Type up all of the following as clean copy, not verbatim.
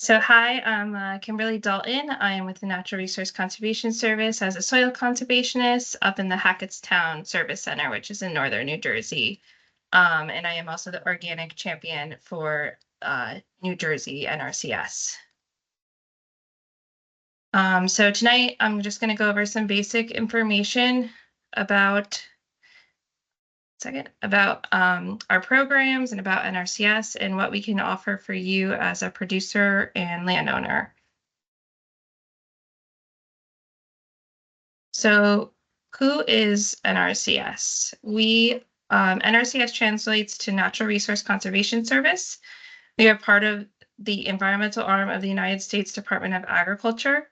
So hi, I'm Kimberly Dalton. I am with the Natural Resource Conservation Service as a soil conservationist up in the Hackettstown Service Center, which is in northern New Jersey. And I am also the organic champion for New Jersey NRCS. So tonight I'm just going to go over some basic information about our programs and about NRCS and what we can offer for you as a producer and landowner. So who is NRCS? NRCS translates to Natural Resource Conservation Service. We are part of the environmental arm of the United States Department of Agriculture.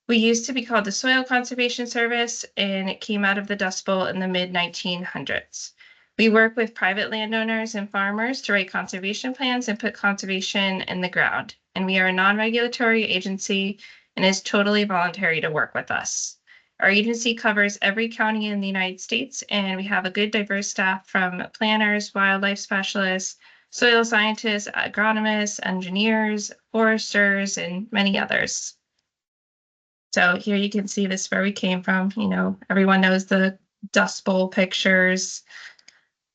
We used to be called the Soil Conservation Service, and it came out of the Dust Bowl in the mid-1900s. We work with private landowners and farmers to write conservation plans and put conservation in the ground. And we are a non-regulatory agency and is totally voluntary to work with us. Our agency covers every county in the United States, and we have a good diverse staff from planners, wildlife specialists, soil scientists, agronomists, engineers, foresters, and many others. So here you can see this where we came from. You know, everyone knows the Dust Bowl pictures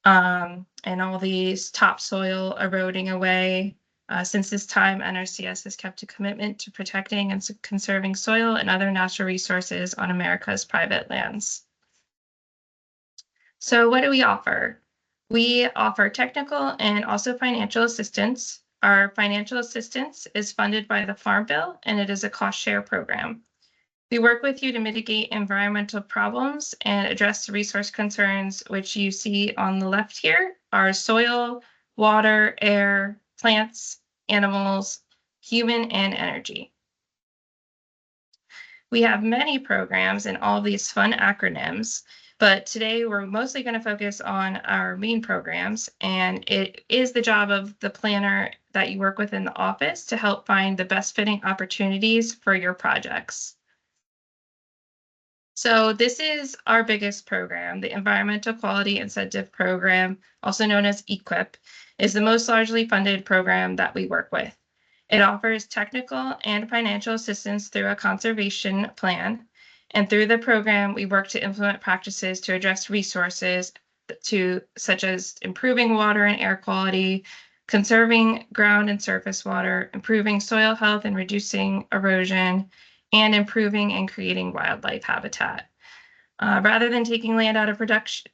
and all these topsoil eroding away. Since this time, NRCS has kept a commitment to protecting and conserving soil and other natural resources on America's private lands. So what do we offer? We offer technical and also financial assistance. Our financial assistance is funded by the Farm Bill, and it is a cost share program. We work with you to mitigate environmental problems and address the resource concerns, which you see on the left here are soil, water, air, plants, animals, human, and energy. We have many programs and all these fun acronyms, but today we're mostly going to focus on our main programs, and it is the job of the planner that you work with in the office to help find the best fitting opportunities for your projects. So this is our biggest program, the Environmental Quality Incentive Program, also known as EQIP, is the most largely funded program that we work with. It offers technical and financial assistance through a conservation plan. And through the program, we work to implement practices to address resources such as improving water and air quality, conserving ground and surface water, improving soil health and reducing erosion, and improving and creating wildlife habitat. Rather than taking land out of production,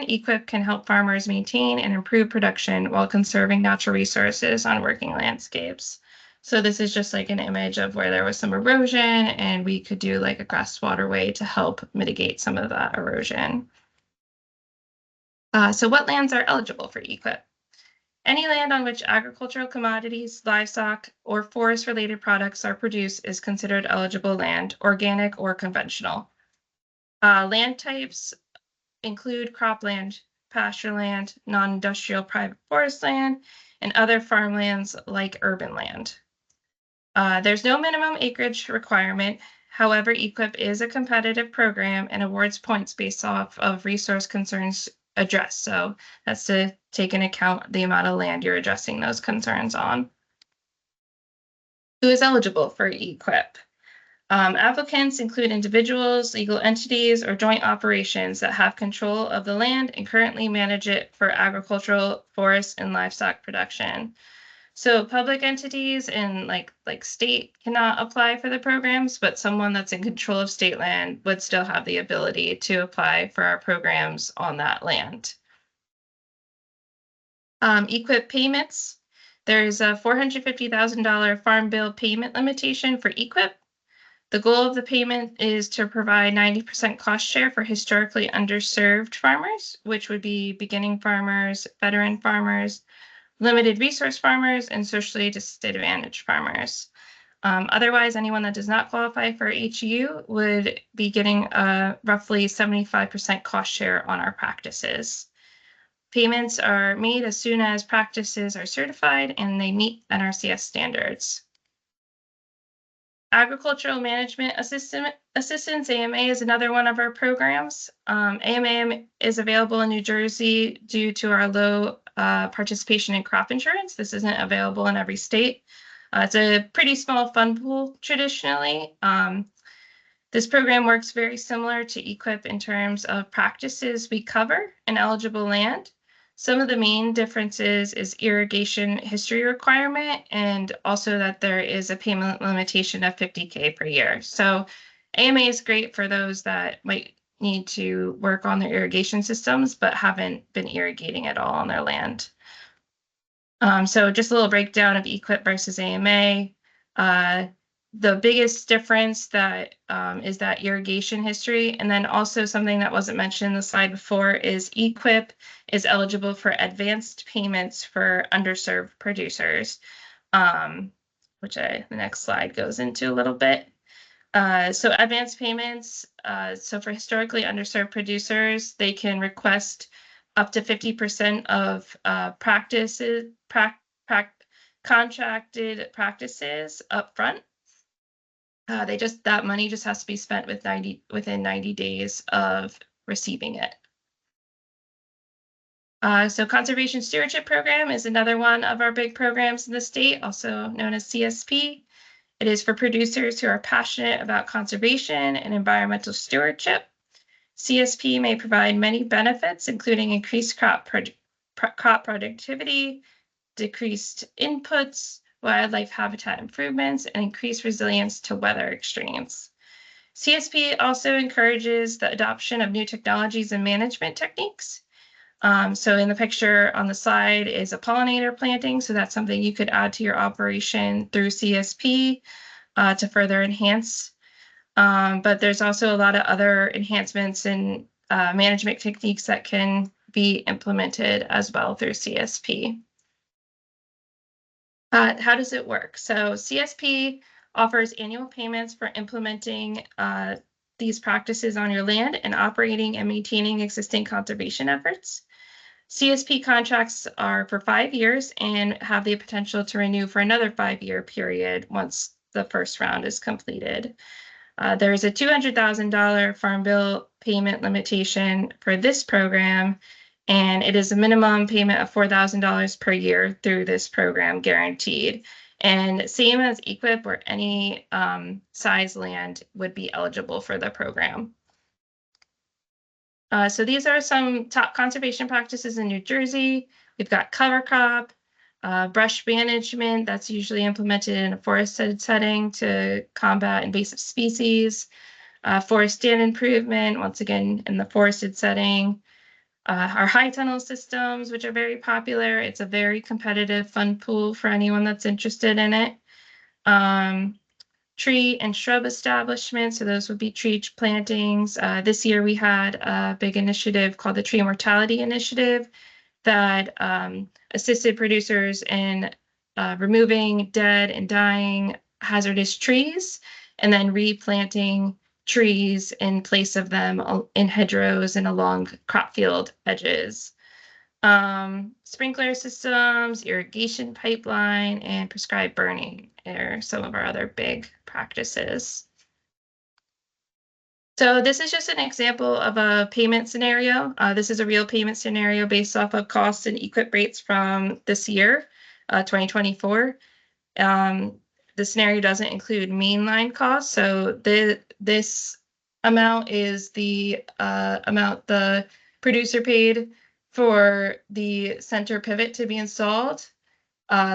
EQIP can help farmers maintain and improve production while conserving natural resources on working landscapes. So this is just like an image of where there was some erosion, and we could do like a grass waterway to help mitigate some of that erosion. So what lands are eligible for EQIP? Any land on which agricultural commodities, livestock, or forest-related products are produced is considered eligible land, organic or conventional. Land types include cropland, pasture land, non-industrial private forest land, and other farmlands like urban land. There's no minimum acreage requirement. However, EQIP is a competitive program and awards points based off of resource concerns addressed. So that's to take into account the amount of land you're addressing those concerns on. Who is eligible for EQIP? Applicants include individuals, legal entities, or joint operations that have control of the land and currently manage it for agricultural, forest, and livestock production. So public entities and like state cannot apply for the programs, but someone that's in control of state land would still have the ability to apply for our programs on that land. EQIP payments. There's a $450,000 Farm Bill payment limitation for EQIP. The goal of the payment is to provide 90% cost share for historically underserved farmers, which would be beginning farmers, veteran farmers, limited resource farmers, and socially disadvantaged farmers. Otherwise, anyone that does not qualify for HU would be getting a roughly 75% cost share on our practices. Payments are made as soon as practices are certified and they meet NRCS standards. Agricultural Management Assistance, AMA, is another one of our programs. AMA is available in New Jersey due to our low participation in crop insurance. This isn't available in every state. It's a pretty small fund pool traditionally. This program works very similar to EQIP in terms of practices we cover in eligible land. Some of the main differences is irrigation history requirement and also that there is a payment limitation of $50K per year. So AMA is great for those that might need to work on their irrigation systems but haven't been irrigating at all on their land. So just a little breakdown of EQIP versus AMA. The biggest difference that is that irrigation history, and then also something that wasn't mentioned in the slide before is EQIP is eligible for advanced payments for underserved producers, which the next slide goes into a little bit. So advanced payments, so for historically underserved producers, they can request up to 50% of contracted practices upfront. That money just has to be spent within 90 days of receiving it. So Conservation Stewardship Program is another one of our big programs in the state, also known as CSP. It is for producers who are passionate about conservation and environmental stewardship. CSP may provide many benefits, including increased crop productivity, decreased inputs, wildlife habitat improvements, and increased resilience to weather extremes. CSP also encourages the adoption of new technologies and management techniques. So in the picture on the slide is a pollinator planting. So that's something you could add to your operation through CSP to further enhance. But there's also a lot of other enhancements and management techniques that can be implemented as well through CSP. How does it work? So CSP offers annual payments for implementing these practices on your land and operating and maintaining existing conservation efforts. CSP contracts are for 5 years and have the potential to renew for another 5-year period once the first round is completed. There is a $200,000 Farm Bill payment limitation for this program, and it is a minimum payment of $4,000 per year through this program guaranteed. And same as EQIP, where any size land would be eligible for the program. So these are some top conservation practices in New Jersey. We've got cover crop, brush management that's usually implemented in a forested setting to combat invasive species, forest stand improvement, once again in the forested setting, our high tunnel systems, which are very popular. It's a very competitive fund pool for anyone that's interested in it. Tree and shrub establishments, so those would be tree plantings. This year we had a big initiative called the Tree Mortality Initiative that assisted producers in removing dead and dying hazardous trees and then replanting trees in place of them in hedgerows and along crop field edges. Sprinkler systems, irrigation pipeline, and prescribed burning are some of our other big practices. So this is just an example of a payment scenario. This is a real payment scenario based off of costs and EQIP rates from this year, 2024. The scenario doesn't include mainline costs. So this amount is the amount the producer paid for the center pivot to be installed.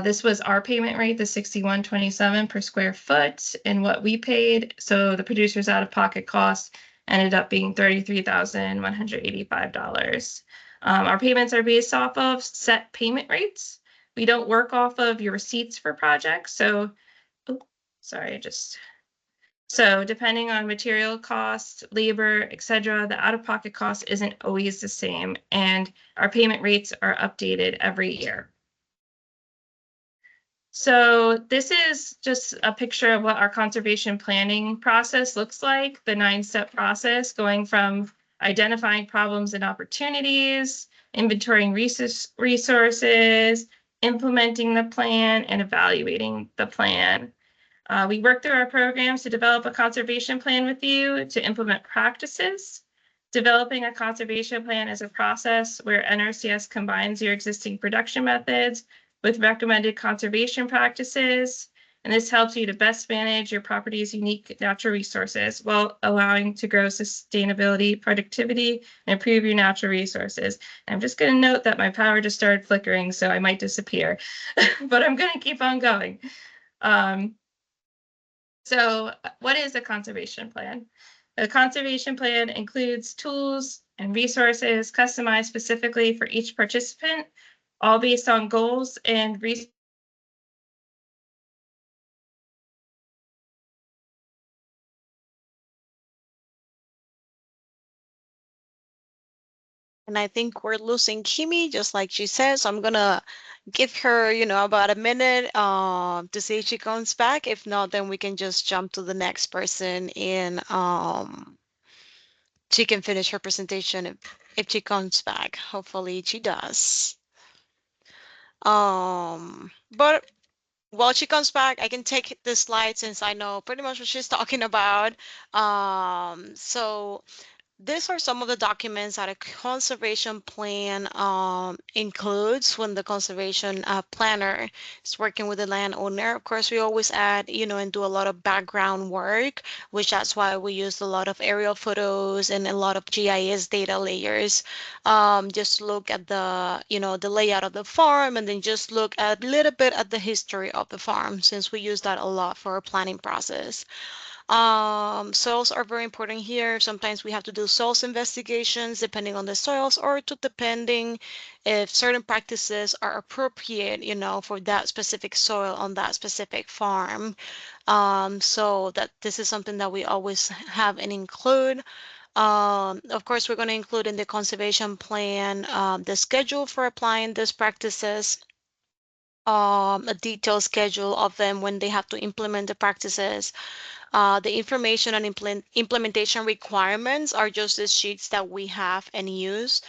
This was our payment rate, the $61.27 per square foot, and what we paid. So the producer's out-of-pocket cost ended up being $33,185. Our payments are based off of set payment rates. We don't work off of your receipts for projects. So, So depending on material cost, labor, etc., the out-of-pocket cost isn't always the same, and our payment rates are updated every year. So this is just a picture of what our conservation planning process looks like, the 9-step process going from identifying problems and opportunities, inventorying resources, implementing the plan, and evaluating the plan. We work through our programs to develop a conservation plan with you to implement practices. Developing a conservation plan is a process where NRCS combines your existing production methods with recommended conservation practices. And this helps you to best manage your property's unique natural resources while allowing to grow sustainability, productivity, and improve your natural resources. I'm just going to note that my power just started flickering, so I might disappear, but I'm going to keep on going. So what is a conservation plan? A conservation plan includes tools and resources customized specifically for each participant, all based on goals and resources. And I think we're losing Kimmy, just like she says. So I'm gonna give her, about a minute to see if she comes back. If not, then we can just jump to the next person and she can finish her presentation if she comes back. Hopefully she does. But while she comes back, I can take this slide since I know pretty much what she's talking about. So these are some of the documents that a conservation plan includes when the conservation planner is working with the landowner. Of course, we always add, and do a lot of background work, which that's why we use a lot of aerial photos and a lot of GIS data layers. Just look at the layout of the farm, and then just look a little bit at the history of the farm, since we use that a lot for our planning process. Soils are very important here. Sometimes we have to do soils investigations depending on the soils, or depending if certain practices are appropriate, for that specific soil on that specific farm. So that this is something that we always have and include. Of course, we're going to include in the conservation plan the schedule for applying these practices, a detailed schedule of them when they have to implement the practices. The information and implementation requirements are just the sheets that we have and use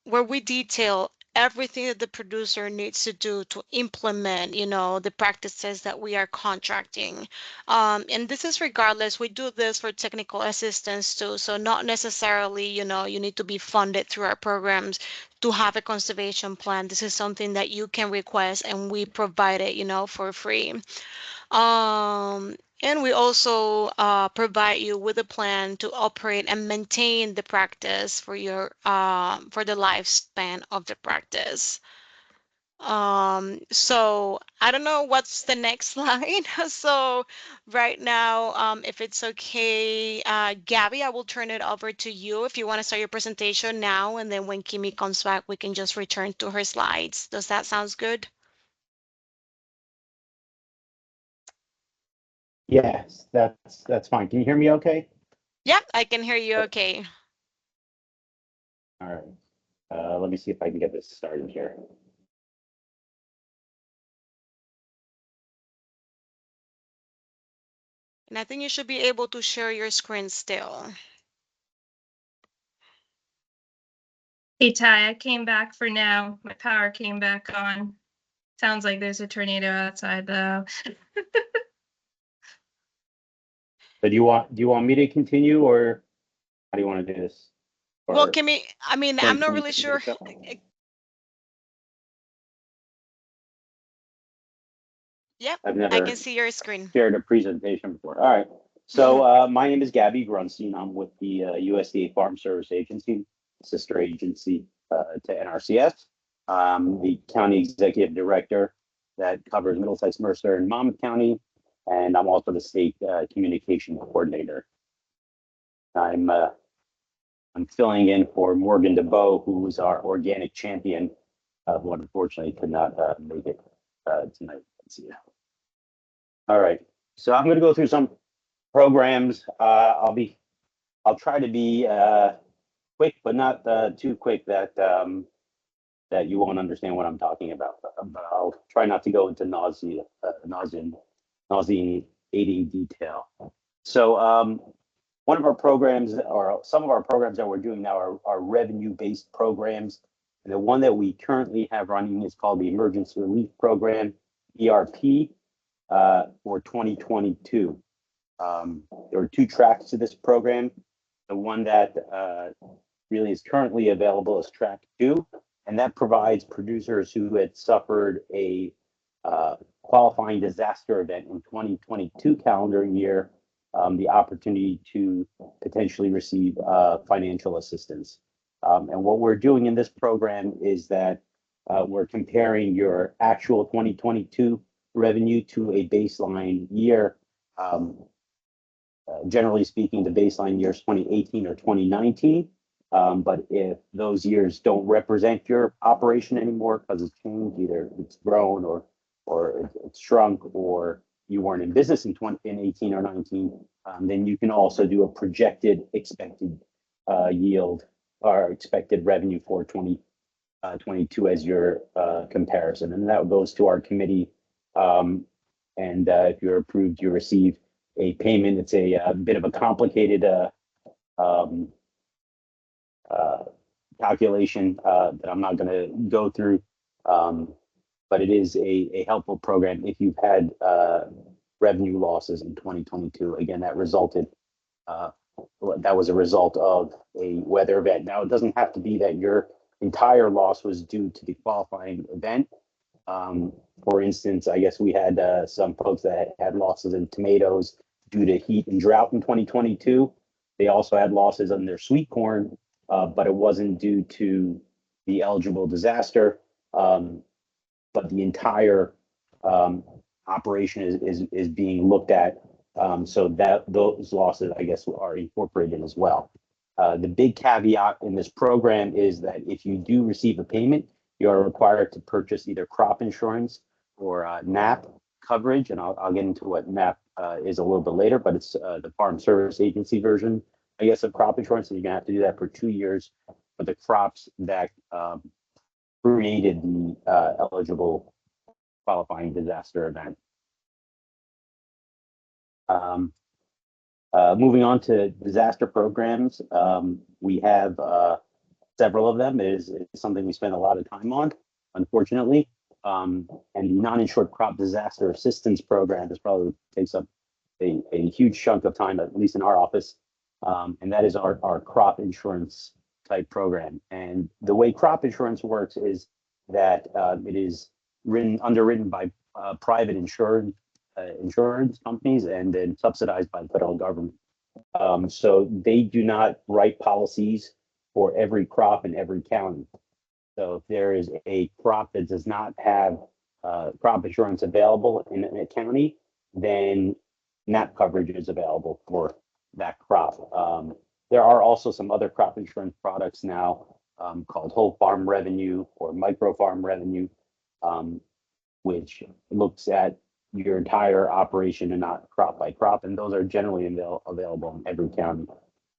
where we detail everything that the producer needs to do to implement, the practices that we are contracting. And this is regardless, we do this for technical assistance too. So not necessarily, you need to be funded through our programs to have a conservation plan. This is something that you can request and we provide it, for free. And we also provide you with a plan to operate and maintain the practice for the lifespan of the practice. So I don't know what's the next slide. So right now, if it's okay, Gabby, I will turn it over to you if you want to start your presentation now, and then when Kimmy comes back, we can just return to her slides. Does that sound good? Yes, that's fine. Can you hear me okay? Yep, I can hear you okay. All right. Let me see if I can get this started here. And I think you should be able to share your screen still. Hey, Ty, I came back for now. My power came back on. Sounds like there's a tornado outside, though. So do you want me to continue, or how do you want to do this? Well, Or Kimmy, I'm not really sure. Yep, I've I never can see your screen. shared a presentation before. All right. So my name is Gabby Grunstein. I'm with the USDA Farm Service Agency, sister agency to NRCS. The county executive director that covers Middlesex, Mercer, and Monmouth County, and I'm also the state communication coordinator. I'm filling in for Morgan DeBoe, who is our organic champion, who unfortunately could not make it tonight. Let's see. All right, so I'm going to go through some programs. I'll try to be quick, but not too quick that that you won't understand what I'm talking about. But I'll try not to go into nauseating detail. So one of our programs, or some of our programs that we're doing now, are revenue-based programs. And the one that we currently have running is called the Emergency Relief Program, ERP, for 2022. There are two tracks to this program. The one that really is currently available is track 2, and that provides producers who had suffered a qualifying disaster event in 2022 calendar year, the opportunity to potentially receive financial assistance. And what we're doing in this program is that we're comparing your actual 2022 revenue to a baseline year. Generally speaking, the baseline year is 2018 or 2019. But if those years don't represent your operation anymore because it's changed, either it's grown or it's shrunk, or you weren't in business in 18 or 19, then you can also do a projected expected yield or expected revenue for 2022 as your comparison. And that goes to our committee. And if you're approved, you receive a payment. It's a bit of a complicated calculation that I'm not going to go through, but it is a helpful program if you've had revenue losses in 2022. Again, that was a result of a weather event. Now, it doesn't have to be that your entire loss was due to the qualifying event. For instance, I guess we had some folks that had losses in tomatoes due to heat and drought in 2022. They also had losses on their sweet corn, but it wasn't due to the eligible disaster. But the entire operation is being looked at, so that those losses, I guess, are incorporated as well. The big caveat in this program is that if you do receive a payment, you are required to purchase either crop insurance or NAP coverage, and I'll get into what NAP is a little bit later, but it's the Farm Service Agency version, I guess, of crop insurance. So you're gonna have to do that for 2 years for the crops that created the eligible qualifying disaster event. Moving on to disaster programs, we have several of them. It is something we spend a lot of time on, unfortunately. And the non-insured crop disaster assistance program is probably takes up a huge chunk of time, at least in our office. And that is our crop insurance type program. And the way crop insurance works is that it is underwritten by private insurance companies and then subsidized by the federal government. So they do not write policies for every crop in every county. So if there is a crop that does not have crop insurance available in a county, then NAP coverage is available for that crop. There are also some other crop insurance products now called whole farm revenue or micro farm revenue, which looks at your entire operation and not crop by crop. And those are generally available in every county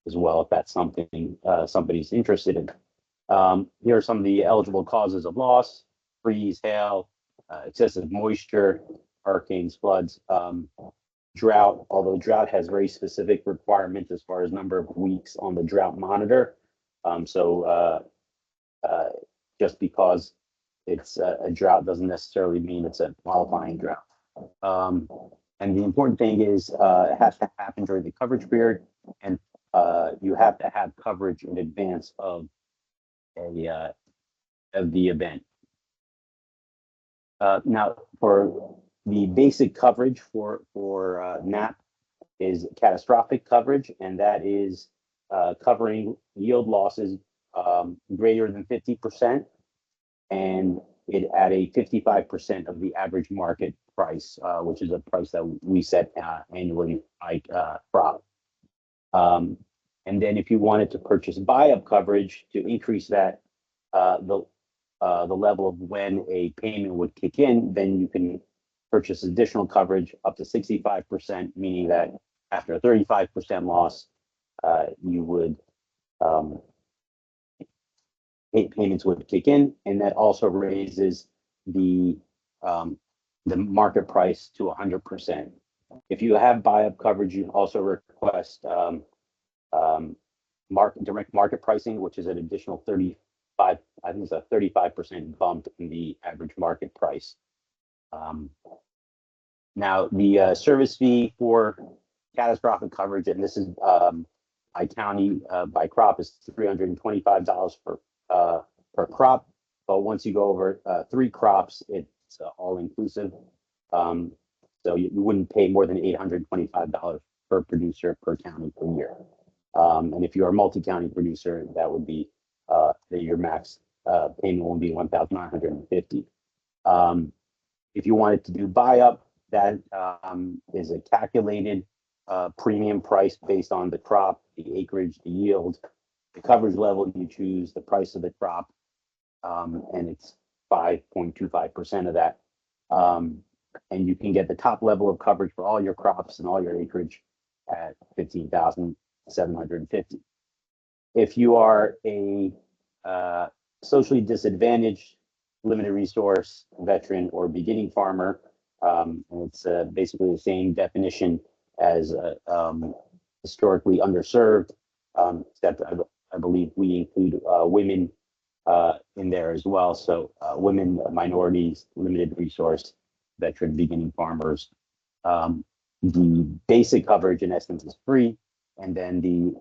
as well, if that's something somebody's interested in. Here are some of the eligible causes of loss: freeze, hail, excessive moisture, hurricanes, floods, drought, although drought has very specific requirements as far as number of weeks on the drought monitor. Just because it's a drought doesn't necessarily mean it's a qualifying drought. And the important thing is it has to happen during the coverage period, and you have to have coverage in advance of the event. Now, for the basic coverage for NAP is catastrophic coverage, and that is covering yield losses greater than 50%, and it at a 55% of the average market price, which is a price that we set annually by crop. And then if you wanted to purchase buy-up coverage to increase that, the level of when a payment would kick in, then you can purchase additional coverage up to 65%, meaning that after a 35% loss, you would payments would kick in, and that also raises the market price to 100%. If you have buy-up coverage, you also request direct market pricing, which is an additional 35. I think it's a 35% bump in the average market price. Now, the service fee for catastrophic coverage, and this is by county, by crop, is $325 per crop. But once you go over 3 crops, it's all inclusive. So you wouldn't pay more than $825 per producer per county per year. And if you're a multi-county producer, that would be your max payment will be $1,950. If you wanted to do buy-up, that is a calculated premium price based on the crop, the acreage, the yield, the coverage level you choose, the price of the crop, and it's 5.25% of that. And you can get the top level of coverage for all your crops and all your acreage at $15,750. If you are a socially disadvantaged, limited resource, veteran, or beginning farmer, it's basically the same definition as historically underserved, except I believe we include women in there as well. So women, minorities, limited resource, veteran, beginning farmers. The basic coverage in essence is free, and then the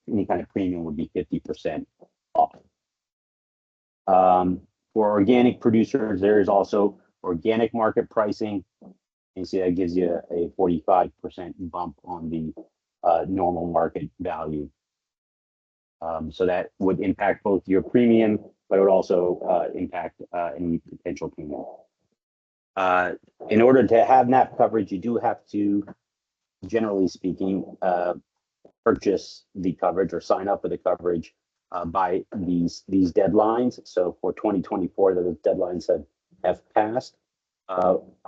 any kind of premium would be 50% off. For organic producers, there is also organic market pricing. You see that gives you a 45% bump on the normal market value. So that would impact both your premium, but it would also impact any potential payment. In order to have NAP coverage, you do have to, generally speaking, purchase the coverage or sign up for the coverage by these deadlines. So for 2024, those deadlines have passed.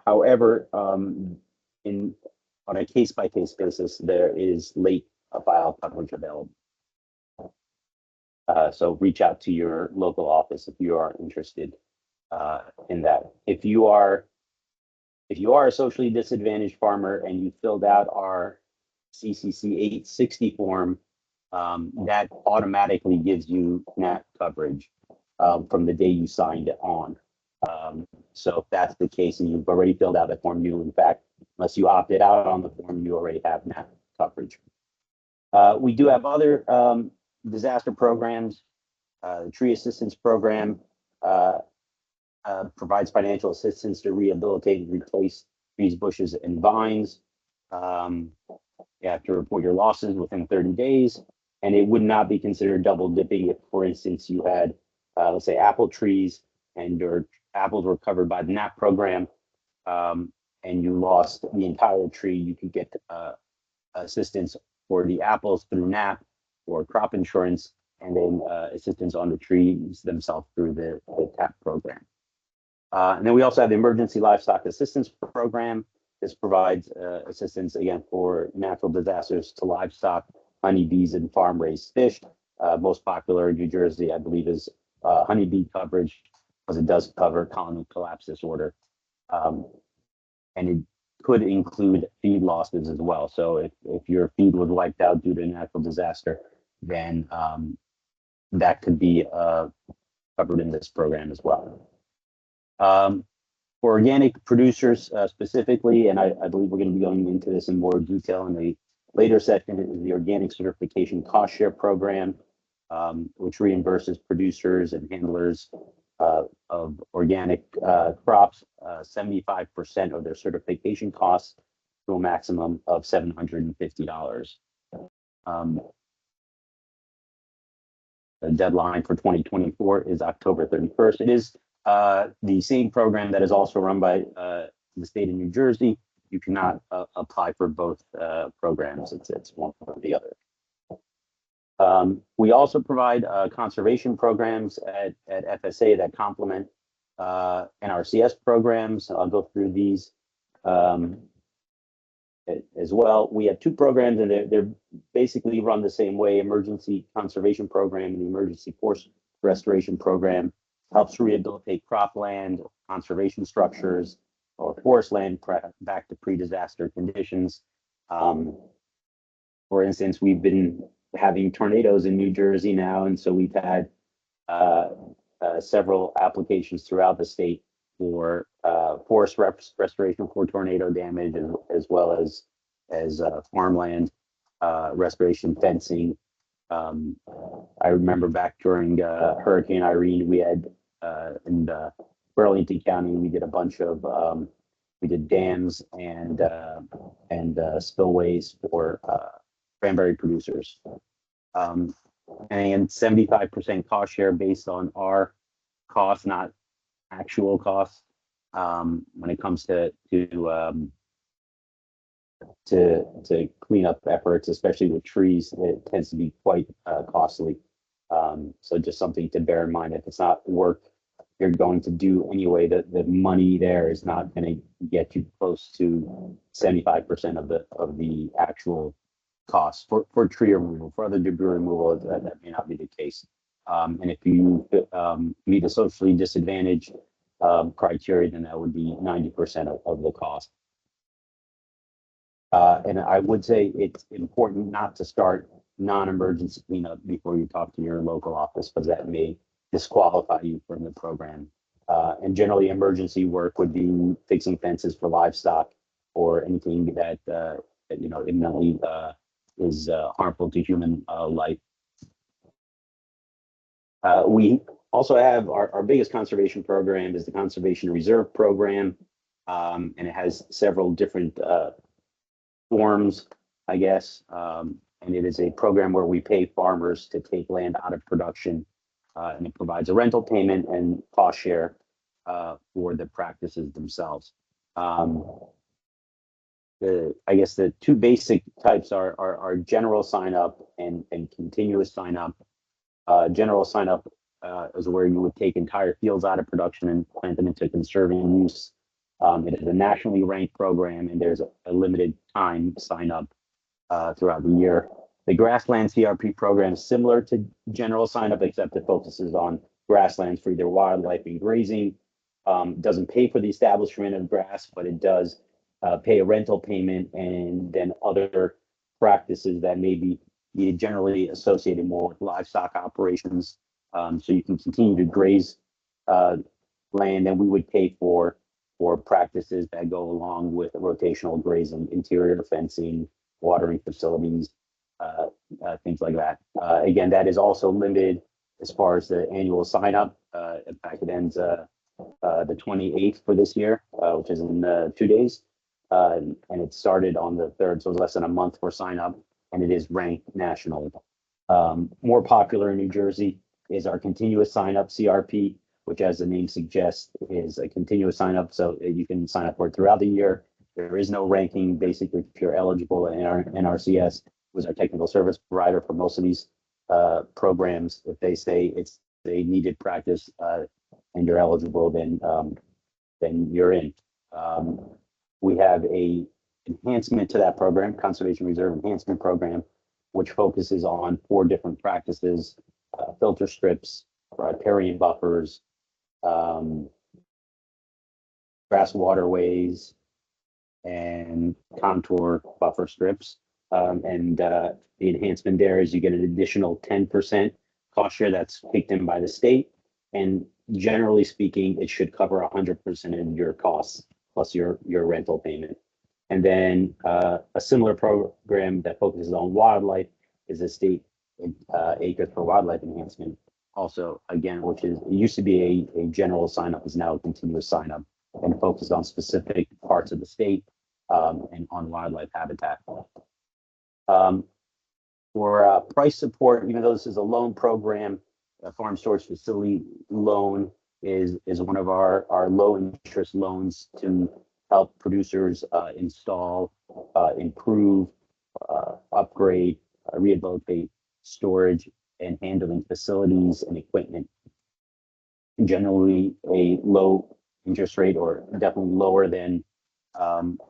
However, on a case-by-case basis, there is late file coverage available. So reach out to your local office if you are interested in that. If you are a socially disadvantaged farmer and you filled out our CCC 860 form, that automatically gives you NAP coverage from the day you signed it on. So if that's the case and you've already filled out the form, you, in fact, unless you opted out on the form, you already have NAP coverage. We do have other disaster programs. The Tree Assistance Program provides financial assistance to rehabilitate and replace trees, bushes, and vines. You have to report your losses within 30 days, and it would not be considered double dipping if, for instance, you had, let's say, apple trees and your apples were covered by the NAP program, and you lost the entire tree. You could get assistance for the apples through NAP or crop insurance, and then assistance on the trees themselves through the TAP program. And then we also have the Emergency Livestock Assistance Program. This provides assistance, again, for natural disasters to livestock, honeybees, and farm-raised fish. Most popular in New Jersey, I believe, is honeybee coverage, because it does cover colony collapse disorder. And it could include feed losses as well. So if your feed was wiped out due to a natural disaster, then that could be covered in this program as well. For organic producers specifically, and I believe we're going to be going into this in more detail in the later section, is the Organic Certification Cost Share Program, which reimburses producers and handlers of organic crops 75% of their certification costs to a maximum of $750. The deadline for 2024 is October 31st. It is the same program that is also run by the state of New Jersey. You cannot apply for both programs. It's one or the other. We also provide conservation programs at FSA that complement NRCS programs. I'll go through these as well. We have two programs, and they're basically run the same way. Emergency Conservation Program and the Emergency Forest Restoration Program helps rehabilitate cropland, conservation structures, or forest land back to pre-disaster conditions. For instance, we've been having tornadoes in New Jersey now, and so we've had several applications throughout the state for forest restoration for tornado damage, as well as farmland restoration, fencing. I remember back during Hurricane Irene, we had and Burlington County, we did a bunch of, we did dams and spillways for cranberry producers. And 75% cost share based on our cost, not actual costs. When it comes to clean up efforts, especially with trees, it tends to be quite costly. So just something to bear in mind. If it's not work you're going to do anyway, the money there is not going to get you close to 75% of the actual cost for tree removal. For other debris removal, that may not be the case. And if you meet a socially disadvantaged criteria, then that would be 90% of the cost. And I would say it's important not to start non-emergency cleanup before you talk to your local office, because that may disqualify you from the program. And generally, emergency work would be fixing fences for livestock or anything that imminently is harmful to human life. We also have our biggest conservation program is the Conservation Reserve Program, and it has several different forms, I guess. And it is a program where we pay farmers to take land out of production, and it provides a rental payment and cost share for the practices themselves. I guess the two basic types are general sign up and continuous sign up. General sign up is where you would take entire fields out of production and plant them into conserving use. It is a nationally ranked program, and there's a limited time sign up throughout the year. The grassland CRP program is similar to general sign up, except it focuses on grasslands for either wildlife and grazing. Doesn't pay for the establishment of grass, but it does pay a rental payment and then other practices that may be generally associated more with livestock operations. So you can continue to graze land, and we would pay for practices that go along with rotational grazing, interior fencing, watering facilities, things like that. Again, that is also limited as far as the annual sign up. In fact, it ends the 28th for this year, which is in 2 days. And it started on the 3rd, so it's less than a month for sign up, and it is ranked nationally. More popular in New Jersey is our continuous sign up CRP, which, as the name suggests, is a continuous sign up. So you can sign up for it throughout the year. There is no ranking. Basically, if you're eligible, and our NRCS was our technical service provider for most of these programs. If they say it's a needed practice and you're eligible, then you're in. We have a enhancement to that program, Conservation Reserve Enhancement Program, which focuses on 4 different practices: filter strips, riparian buffers, grass waterways, and contour buffer strips. And the enhancement there is you get an additional 10% cost share that's kicked in by the state. And generally speaking, it should cover 100% of your costs plus your rental payment. And then a similar program that focuses on wildlife is the state acres for wildlife enhancement. Also, again, which is, it used to be a general sign up, is now a continuous sign up and focused on specific parts of the state and on wildlife habitat. For price support, even though this is a loan program, a farm storage facility loan is one of our low interest loans to help producers install, improve, upgrade, rehabilitate storage and handling facilities and equipment. Generally a low interest rate, or definitely lower than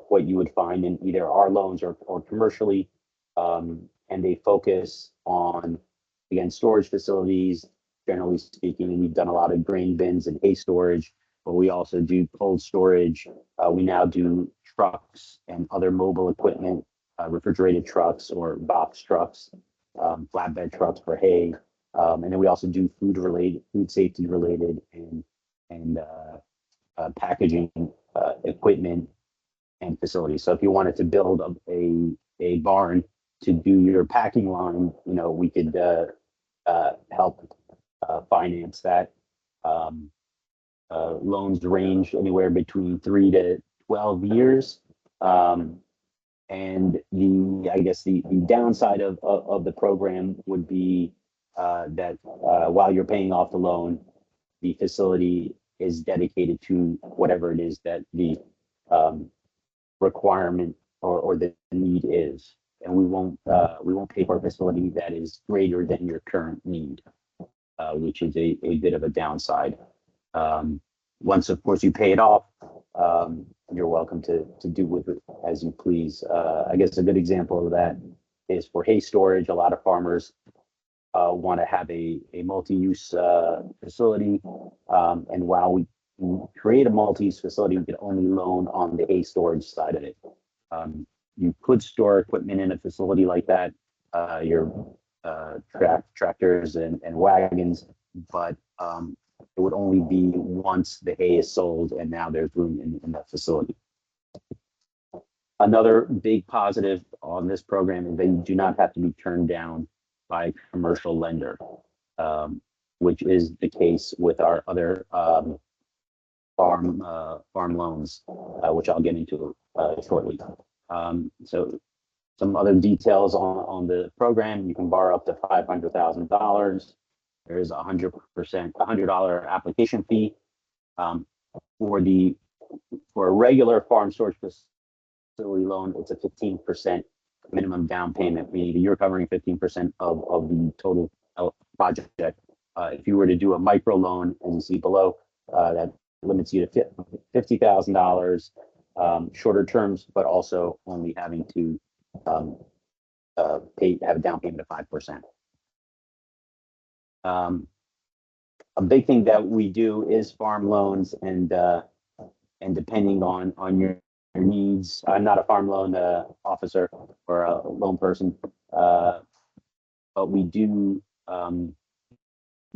what you would find in either our loans or commercially. And they focus on, again, storage facilities, generally speaking. And we've done a lot of grain bins and hay storage, but we also do cold storage. We now do trucks and other mobile equipment, refrigerated trucks or box trucks, flatbed trucks for hay. And then we also do food safety related and packaging equipment and facilities. So if you wanted to build a barn to do your packing line, we could help finance that loans range anywhere between 3 to 12 years. And I guess the downside of the program would be that while you're paying off the loan, the facility is dedicated to whatever it is that the requirement or the need is, and we won't pay for a facility that is greater than your current need, which is a bit of a downside. Once, of course, you pay it off, you're welcome to do with it as you please. I guess a good example of that is for hay storage. A lot of farmers want to have a multi-use facility, and while we create a multi-use facility, we can only loan on the hay storage side of it. You could store equipment in a facility like that, your tractors and wagons, but it would only be once the hay is sold and now there's room in that facility. Another big positive on this program is that you do not have to be turned down by a commercial lender, which is the case with our other farm loans, which I'll get into shortly. So some other details on the program: you can borrow up to $500,000. There is $100 application fee. For a regular farm storage facility loan, it's a 15% minimum down payment, meaning you're covering 15% of the total project. If you were to do a micro loan, as you see below, that limits you to $50,000, shorter terms, but also only having to have a down payment of 5%. A big thing that we do is farm loans, and depending on your needs, I'm not a farm loan officer or a loan person, but we do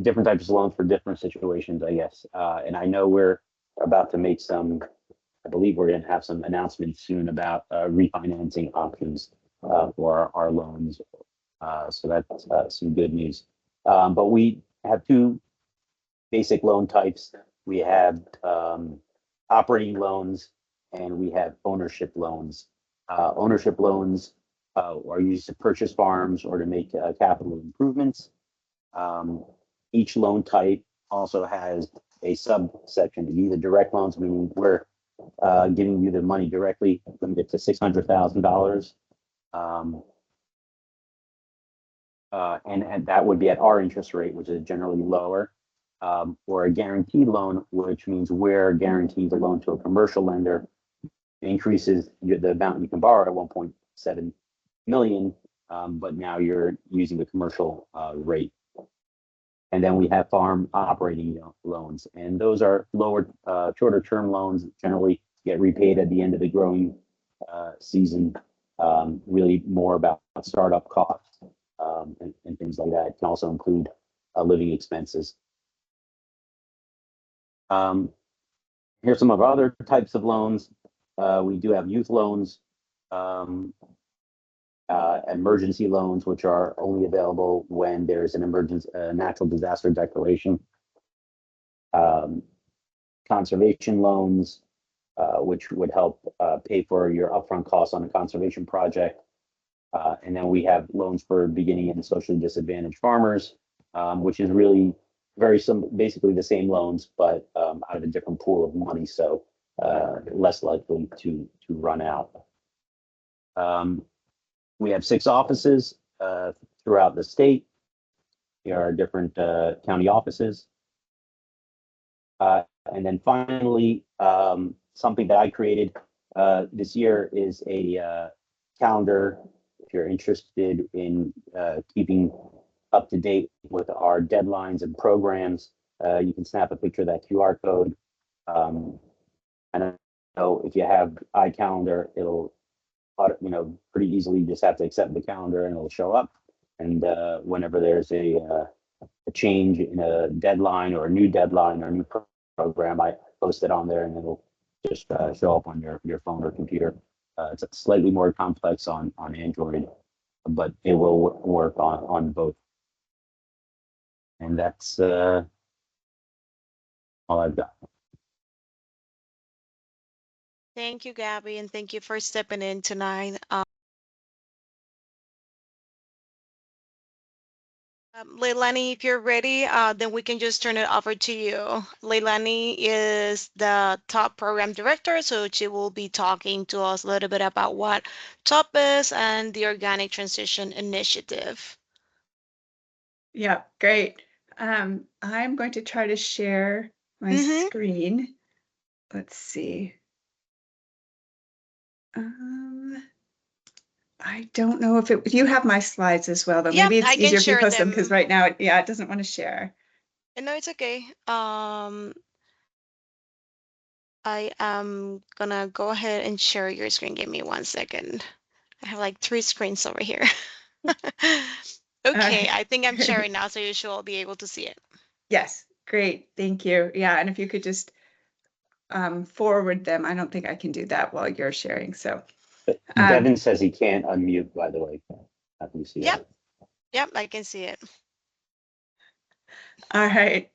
different types of loans for different situations, I guess. And I know we're about to make I believe we're going to have some announcements soon about refinancing options for our loans. So that's some good news. But we have two basic loan types. We have operating loans and we have ownership loans. Ownership loans are used to purchase farms or to make capital improvements. Each loan type also has a subsection, either direct loans, meaning we're giving you the money directly, limited to $600,000. And that would be at our interest rate, which is generally lower. Or a guaranteed loan, which means we're guaranteed the loan to a commercial lender. It increases the amount you can borrow at 1.7 million, but now you're using the commercial rate. And then we have farm operating loans, and those are lower, shorter term loans, generally get repaid at the end of the growing season. Really more about startup costs and things like that. It can also include living expenses. Here's some of our other types of loans. We do have youth loans, emergency loans, which are only available when there's an emergency, natural disaster declaration. Conservation loans, which would help pay for your upfront costs on a conservation project. And then we have loans for beginning and socially disadvantaged farmers, which is really very basically the same loans, but out of a different pool of money, so less likely to run out. We have 6 offices throughout the state. There are different county offices. And then finally, something that I created this year is a calendar. If you're interested in keeping up to date with our deadlines and programs, you can snap a picture of that QR code. I know if you have iCalendar, it'll, pretty easily just have to accept the calendar and it'll show up. And whenever there's a change in a deadline or a new deadline or a new program, I post it on there and it'll just show up on your phone or computer. It's slightly more complex on Android, but it will work on both. And that's all I've got. Thank you, Gabby, and thank you for stepping in tonight. Leilani, if you're ready, then we can just turn it over to you. Leilani is the TOPP program director, so she will be talking to us a little bit about what TOPP is and the Organic Transition Initiative. Yeah, great. I'm going to try to share my screen. Let's see. I don't know if you have my slides as well, though. Yeah, Maybe it's I can easier if you share post them because them. right now, it doesn't want to share. No, it's okay. I am gonna go ahead and share your screen. Give me 1 second. I have like 3 screens over here. Okay, I think I'm sharing now, so you should all be able to see it. Yes, great. Thank you. Yeah, and if you could just forward them. I don't think I can do that while you're sharing. So Devin says he can't unmute, by the way. How can you see that? Yep, I can see it. All right.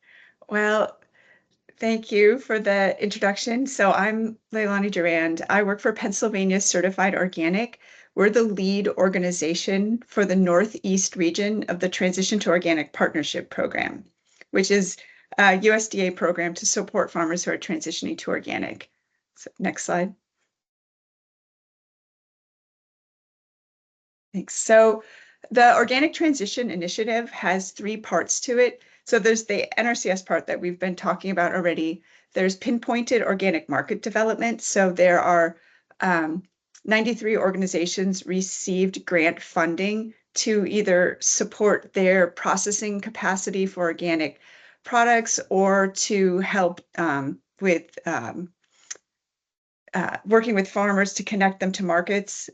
Well, thank you for the introduction. So I'm Leilani Durand. I work for Pennsylvania Certified Organic. We're the lead organization for the Northeast region of the Transition to Organic Partnership Program, which is a USDA program to support farmers who are transitioning to organic. So next slide. Thanks. So the Organic Transition Initiative has 3 parts to it. So there's the NRCS part that we've been talking about already. There's pinpointed organic market development. So there are 93 organizations received grant funding to either support their processing capacity for organic products or to help with working with farmers to connect them to markets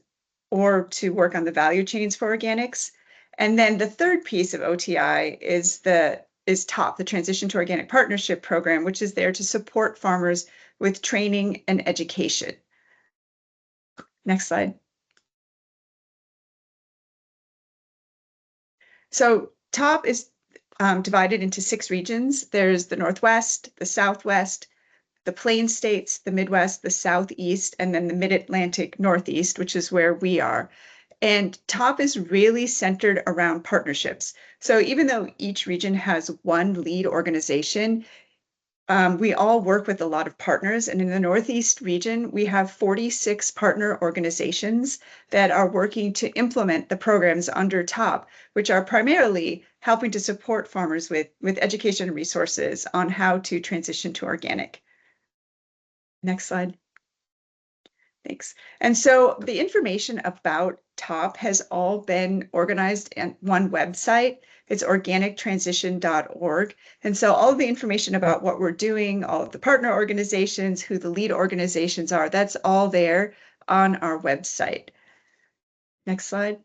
or to work on the value chains for organics. And then the third piece of OTI is TOPP, the Transition to Organic Partnership Program, which is there to support farmers with training and education. Next slide. So TOPP is divided into 6 regions. There's the Northwest, the Southwest, the Plain States, the Midwest, the Southeast, and then the Mid-Atlantic Northeast, which is where we are. And TOPP is really centered around partnerships. So even though each region has one lead organization, we all work with a lot of partners. And in the Northeast region, we have 46 partner organizations that are working to implement the programs under TOPP, which are primarily helping to support farmers with education and resources on how to transition to organic. Next slide. Thanks. And so the information about TOPP has all been organized in one website. It's organictransition.org. And so all of the information about what we're doing, all of the partner organizations, who the lead organizations are, that's all there on our website. Next slide.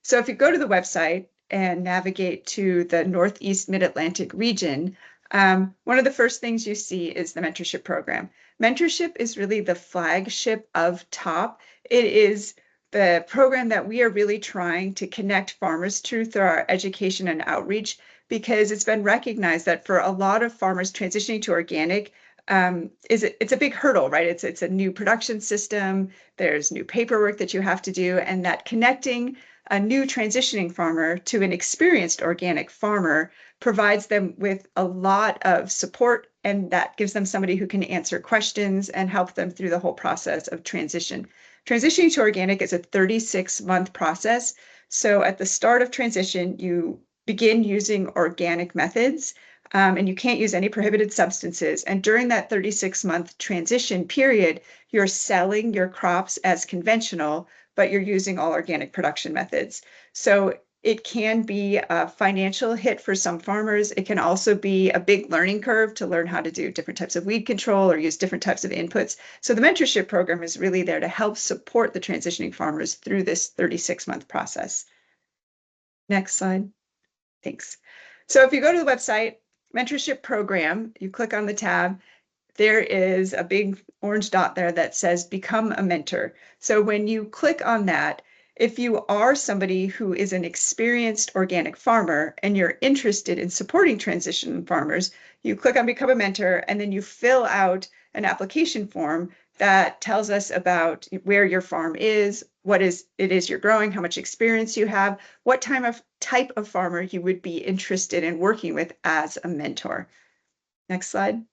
So if you go to the website and navigate to the Northeast Mid-Atlantic region, one of the first things you see is the mentorship program. Mentorship is really the flagship of TOPP. It is the program that we are really trying to connect farmers to through our education and outreach, because it's been recognized that for a lot of farmers transitioning to organic, it's a big hurdle, right? It's a new production system. There's new paperwork that you have to do, and that connecting a new transitioning farmer to an experienced organic farmer provides them with a lot of support, and that gives them somebody who can answer questions and help them through the whole process of transition. Transitioning to organic is a 36-month process. So at the start of transition, you begin using organic methods, and you can't use any prohibited substances. And during that 36-month transition period, you're selling your crops as conventional, but you're using all organic production methods. So it can be a financial hit for some farmers. It can also be a big learning curve to learn how to do different types of weed control or use different types of inputs. So the mentorship program is really there to help support the transitioning farmers through this 36-month process. Next slide. Thanks. So if you go to the website, mentorship program, you click on the tab, there is a big orange dot there that says become a mentor. So when you click on that, if you are somebody who is an experienced organic farmer and you're interested in supporting transition farmers, you click on become a mentor and then you fill out an application form that tells us about where your farm is, what it is you're growing, how much experience you have, what type of farmer you would be interested in working with as a mentor. Next slide.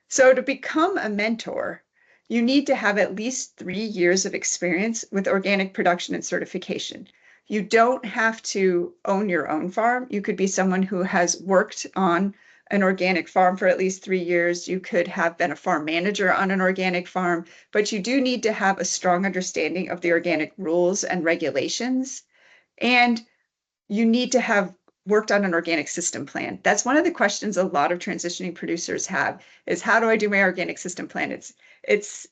So to become a mentor, you need to have at least 3 years of experience with organic production and certification. You don't have to own your own farm. You could be someone who has worked on an organic farm for at least 3 years. You could have been a farm manager on an organic farm, but you do need to have a strong understanding of the organic rules and regulations. And you need to have worked on an organic system plan. That's one of the questions a lot of transitioning producers have, is how do I do my organic system plan? It's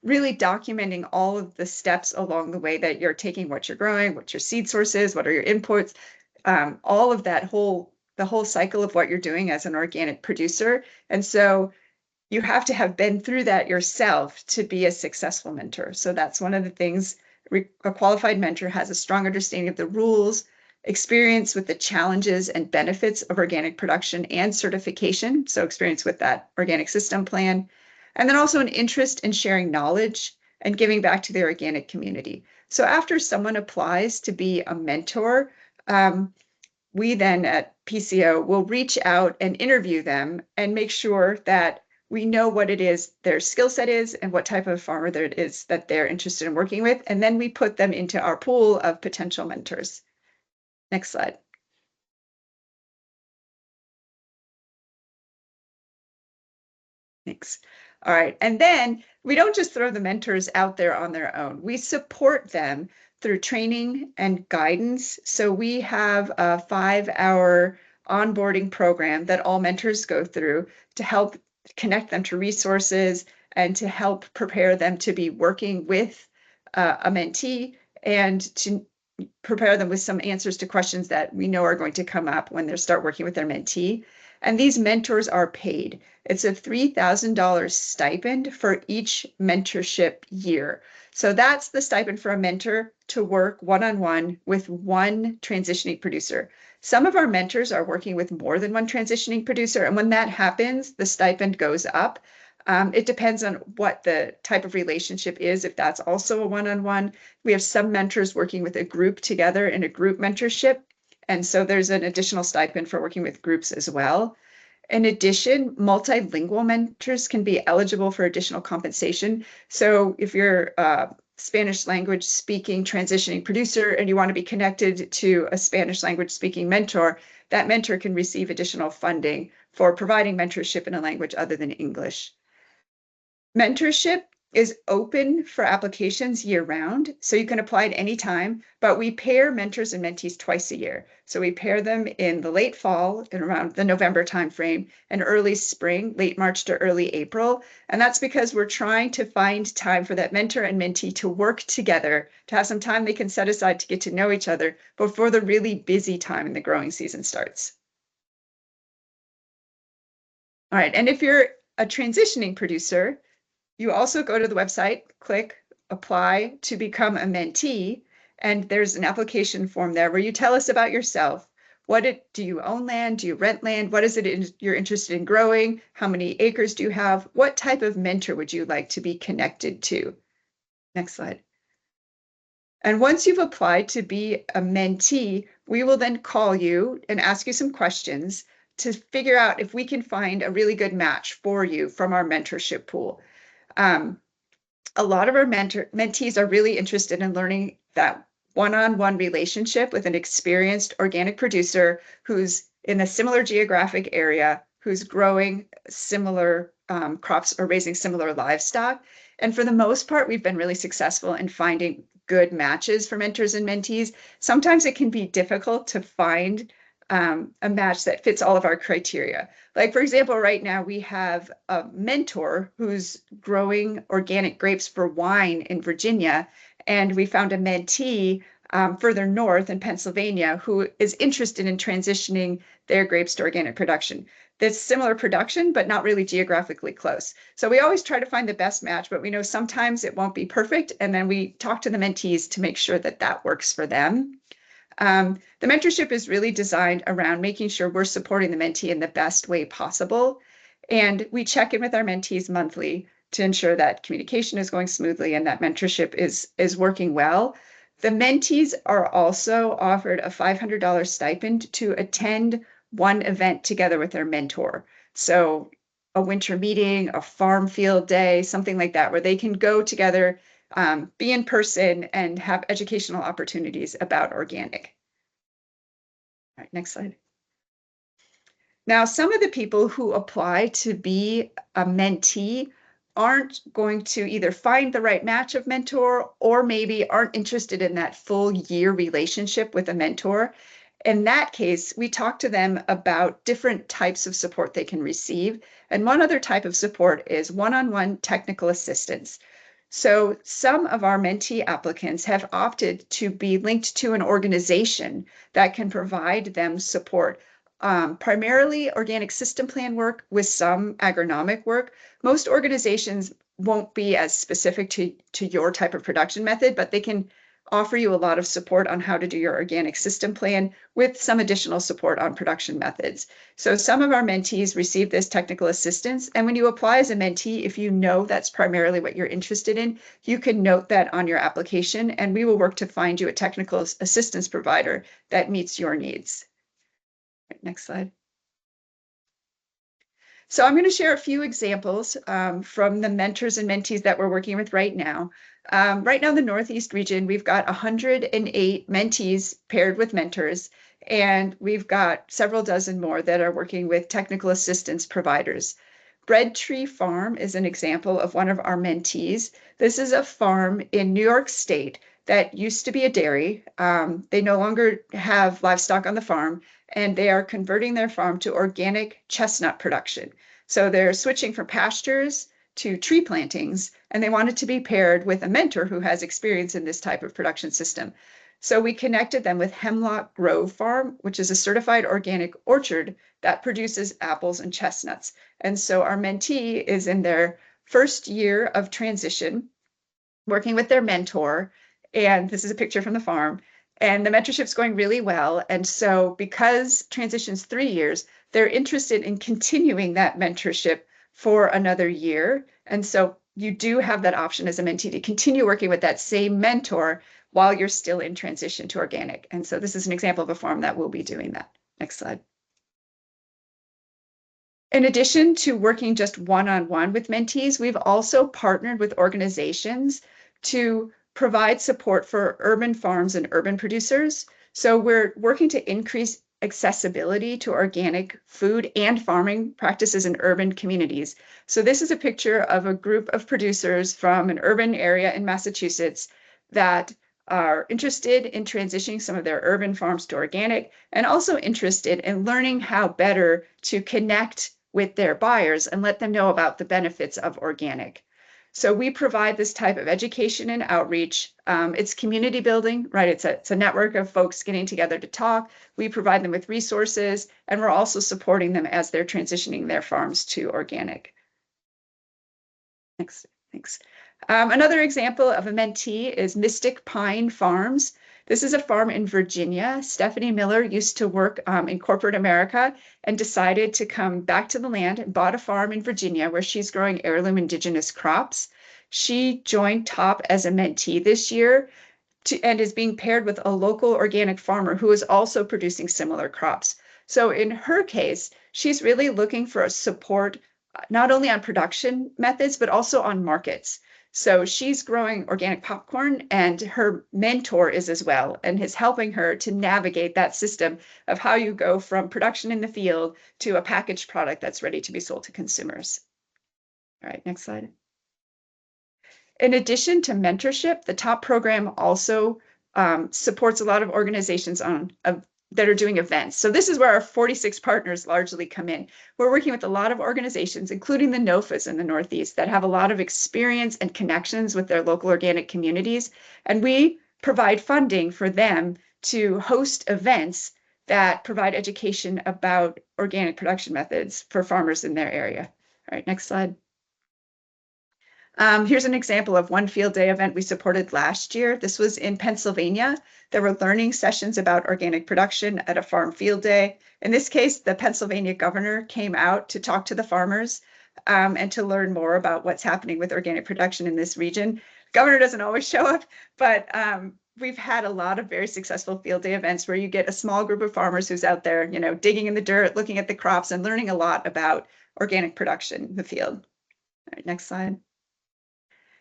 really documenting all of the steps along the way that you're taking what you're growing, what your seed source is, what are your inputs, all of that the whole cycle of what you're doing as an organic producer. And so you have to have been through that yourself to be a successful mentor. So that's one of the things. A qualified mentor has a strong understanding of the rules, experience with the challenges and benefits of organic production and certification, so experience with that organic system plan, and then also an interest in sharing knowledge and giving back to the organic community. So after someone applies to be a mentor, we then at PCO will reach out and interview them and make sure that we know what it is their skill set is and what type of farmer there it is that they're interested in working with. And then we put them into our pool of potential mentors. Next slide. Thanks. All right. And then we don't just throw the mentors out there on their own. We support them through training and guidance. So we have a 5-hour onboarding program that all mentors go through to help connect them to resources and to help prepare them to be working with a mentee and to prepare them with some answers to questions that we know are going to come up when they start working with their mentee. And these mentors are paid. It's a $3,000 stipend for each mentorship year. So that's the stipend for a mentor to work one-on-one with one transitioning producer. Some of our mentors are working with more than one transitioning producer. And when that happens, the stipend goes up. It depends on what the type of relationship is, if that's also a one-on-one. We have some mentors working with a group together in a group mentorship. And so there's an additional stipend for working with groups as well. In addition, multilingual mentors can be eligible for additional compensation. So if you're a Spanish language speaking transitioning producer and you want to be connected to a Spanish language speaking mentor, that mentor can receive additional funding for providing mentorship in a language other than English. Mentorship is open for applications year-round, so you can apply at any time, but we pair mentors and mentees twice a year. So we pair them in the late fall and around the November timeframe and early spring, late March to early April. And that's because we're trying to find time for that mentor and mentee to work together, to have some time they can set aside to get to know each other before the really busy time in the growing season starts. All right, and if you're a transitioning producer, you also go to the website, click apply to become a mentee, and there's an application form there where you tell us about yourself. Do you own land? Do you rent land? What is it you're interested in growing? How many acres do you have? What type of mentor would you like to be connected to? Next slide. And once you've applied to be a mentee, we will then call you and ask you some questions to figure out if we can find a really good match for you from our mentorship pool. A lot of our mentees are really interested in learning that one-on-one relationship with an experienced organic producer who's in a similar geographic area, who's growing similar crops or raising similar livestock. And for the most part, we've been really successful in finding good matches for mentors and mentees. Sometimes it can be difficult to find a match that fits all of our criteria. Like, for example, right now we have a mentor who's growing organic grapes for wine in Virginia, and we found a mentee further north in Pennsylvania who is interested in transitioning their grapes to organic production. That's similar production, but not really geographically close. So we always try to find the best match, but we know sometimes it won't be perfect, and then we talk to the mentees to make sure that that works for them. The mentorship is really designed around making sure we're supporting the mentee in the best way possible. And we check in with our mentees monthly to ensure that communication is going smoothly and that mentorship is working well. The mentees are also offered a $500 stipend to attend one event together with their mentor. So a winter meeting, a farm field day, something like that, where they can go together, be in person and have educational opportunities about organic. All right, next slide. Now, some of the people who apply to be a mentee aren't going to either find the right match of mentor or maybe aren't interested in that full year relationship with a mentor. In that case, we talk to them about different types of support they can receive. And one other type of support is one-on-one technical assistance. So some of our mentee applicants have opted to be linked to an organization that can provide them support. Primarily organic system plan work with some agronomic work. Most organizations won't be as specific to your type of production method, but they can offer you a lot of support on how to do your organic system plan with some additional support on production methods. So some of our mentees receive this technical assistance. And when you apply as a mentee, if you know that's primarily what you're interested in, you can note that on your application and we will work to find you a technical assistance provider that meets your needs. Next slide. So I'm going to share a few examples from the mentors and mentees that we're working with right now. Right now in the Northeast region, we've got 108 mentees paired with mentors, and we've got several dozen more that are working with technical assistance providers. Bread Tree Farm is an example of one of our mentees. This is a farm in New York State that used to be a dairy. They no longer have livestock on the farm, and they are converting their farm to organic chestnut production. So they're switching from pastures to tree plantings, and they wanted to be paired with a mentor who has experience in this type of production system. So we connected them with Hemlock Grove Farm, which is a certified organic orchard that produces apples and chestnuts. And so our mentee is in their first year of transition, working with their mentor. And this is a picture from the farm. And the mentorship's going really well. And so because transition's 3 years, they're interested in continuing that mentorship for another year. And so you do have that option as a mentee to continue working with that same mentor while you're still in transition to organic. And so this is an example of a farm that will be doing that. Next slide. In addition to working just one-on-one with mentees, we've also partnered with organizations to provide support for urban farms and urban producers. So we're working to increase accessibility to organic food and farming practices in urban communities. So this is a picture of a group of producers from an urban area in Massachusetts that are interested in transitioning some of their urban farms to organic and also interested in learning how better to connect with their buyers and let them know about the benefits of organic. So we provide this type of education and outreach. It's community building, right? It's a network of folks getting together to talk. We provide them with resources, and we're also supporting them as they're transitioning their farms to organic. Next, thanks. Another example of a mentee is Mystic Pine Farms. This is a farm in Virginia. Stephanie Miller used to work in corporate America and decided to come back to the land and bought a farm in Virginia where she's growing heirloom indigenous crops. She joined TOPP as a mentee this year and is being paired with a local organic farmer who is also producing similar crops. So in her case, she's really looking for a support not only on production methods, but also on markets. So she's growing organic popcorn and her mentor is as well, and is helping her to navigate that system of how you go from production in the field to a packaged product that's ready to be sold to consumers. All right, next slide. In addition to mentorship, the TOPP program also supports a lot of organizations that are doing events. So this is where our 46 partners largely come in. We're working with a lot of organizations, including the NOFAs in the Northeast, that have a lot of experience and connections with their local organic communities. And we provide funding for them to host events that provide education about organic production methods for farmers in their area. All right, next slide. Here's an example of one field day event we supported last year. This was in Pennsylvania. There were learning sessions about organic production at a farm field day. In this case, the Pennsylvania governor came out to talk to the farmers and to learn more about what's happening with organic production in this region. Governor doesn't always show up, but we've had a lot of very successful field day events where you get a small group of farmers who's out there, you know, digging in the dirt, looking at the crops and learning a lot about organic production in the field. All right, next slide.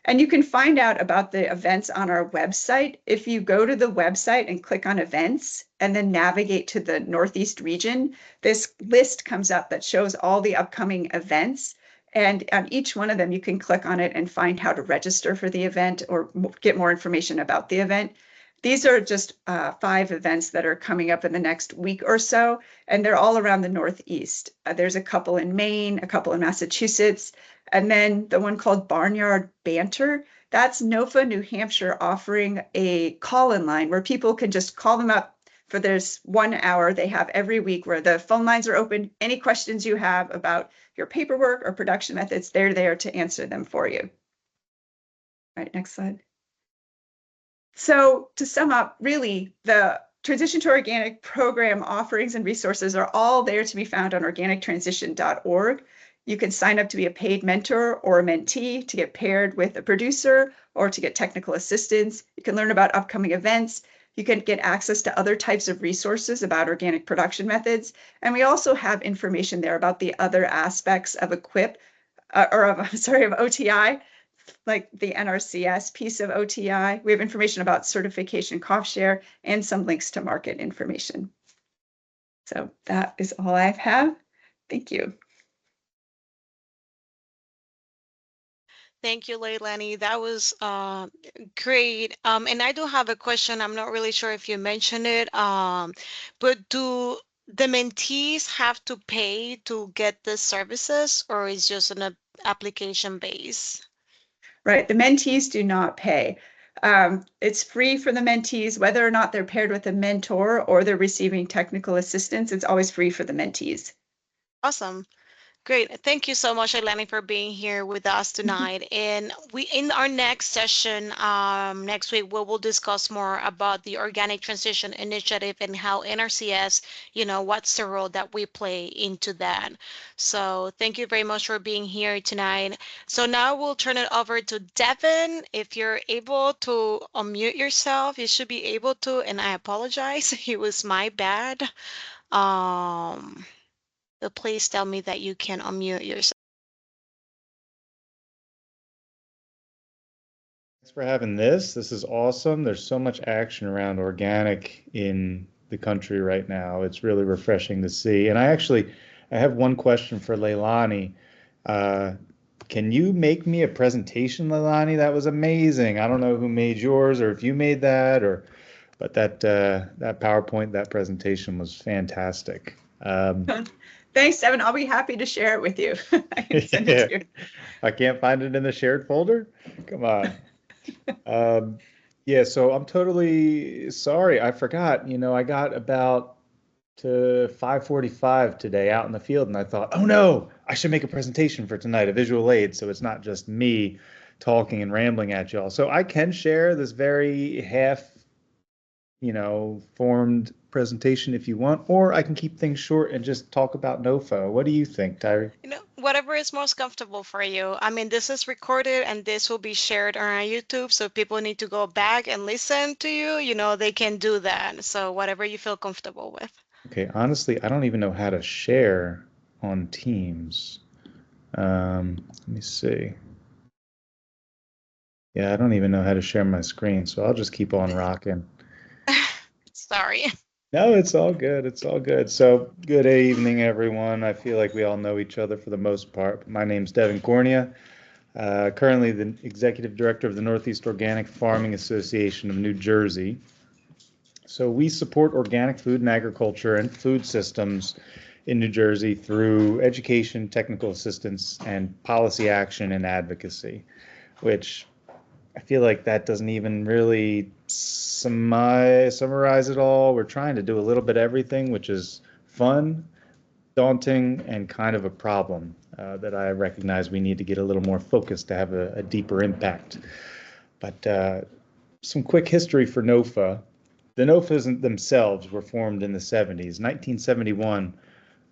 And you can find out about the events on our website. If you go to the website and click on events and then navigate to the Northeast region, this list comes up that shows all the upcoming events. And on each one of them, you can click on it and find how to register for the event or get more information about the event. These are just 5 events that are coming up in the next week or so, and they're all around the Northeast. There's a couple in Maine, a couple in Massachusetts, and then the one called Barnyard Banter. That's NOFA, New Hampshire, offering a call-in line where people can just call them up for this 1 hour they have every week where the phone lines are open. Any questions you have about your paperwork or production methods, they're there to answer them for you. All right, next slide. So to sum up, really, the Transition to Organic program offerings and resources are all there to be found on organictransition.org. You can sign up to be a paid mentor or a mentee, to get paired with a producer, or to get technical assistance. You can learn about upcoming events. You can get access to other types of resources about organic production methods. And we also have information there about the other aspects of OTI, like the NRCS piece of OTI. We have information about certification cost share and some links to market information. So that is all I have. Thank you. Thank you, Leilani. That was great. And I do have a question. I'm not really sure if you mentioned it, but do the mentees have to pay to get the services, or is just an application base? Right, the mentees do not pay. It's free for the mentees, whether or not they're paired with a mentor or they're receiving technical assistance. It's always free for the mentees. Awesome. Great. Thank you so much, Eleni, for being here with us tonight. And in our next session, next week, we will discuss more about the Organic Transition Initiative and how NRCS, what's the role that we play into that. So thank you very much for being here tonight. So now we'll turn it over to Devin. If you're able to unmute yourself, you should be able to, and I apologize. It was my bad. Please tell me that you can unmute yourself. Thanks for having this. This is awesome. There's so much action around organic in the country right now. It's really refreshing to see. And I have one question for Leilani. Can you make me a presentation, Leilani? That was amazing. I don't know who made yours or if you made that, but that PowerPoint, that presentation was fantastic. Thanks, Devin. I'll be happy to share it with you. I can send it to you. I can't find it in the shared folder? Come on. Yeah, so I'm totally sorry. I forgot. I got about to 5:45 today out in the field, and I thought, oh no, I should make a presentation for tonight, a visual aid, so it's not just me talking and rambling at y'all. So I can share this very formed presentation if you want, or I can keep things short and just talk about NOFA. What do you think, Tyree? Whatever is most comfortable for you. I mean, this is recorded and this will be shared on our YouTube, so people need to go back and listen to you, they can do that. So whatever you feel comfortable with. Okay, honestly, I don't even know how to share on Teams. Let me see. Yeah, I don't even know how to share my screen, so I'll just keep on rocking. Sorry. No, it's all good. It's all good. So good evening, everyone. I feel like we all know each other for the most part. My name's Devin Cornea, currently the Executive Director of the Northeast Organic Farming Association of New Jersey. So we support organic food and agriculture and food systems in New Jersey through education, technical assistance, and policy action and advocacy, which I feel like that doesn't even really summarize it all. We're trying to do a little bit of everything, which is fun, daunting and kind of a problem that I recognize we need to get a little more focused to have a deeper impact. But some quick history for NOFA. The NOFAs themselves were formed in the 70s. 1971,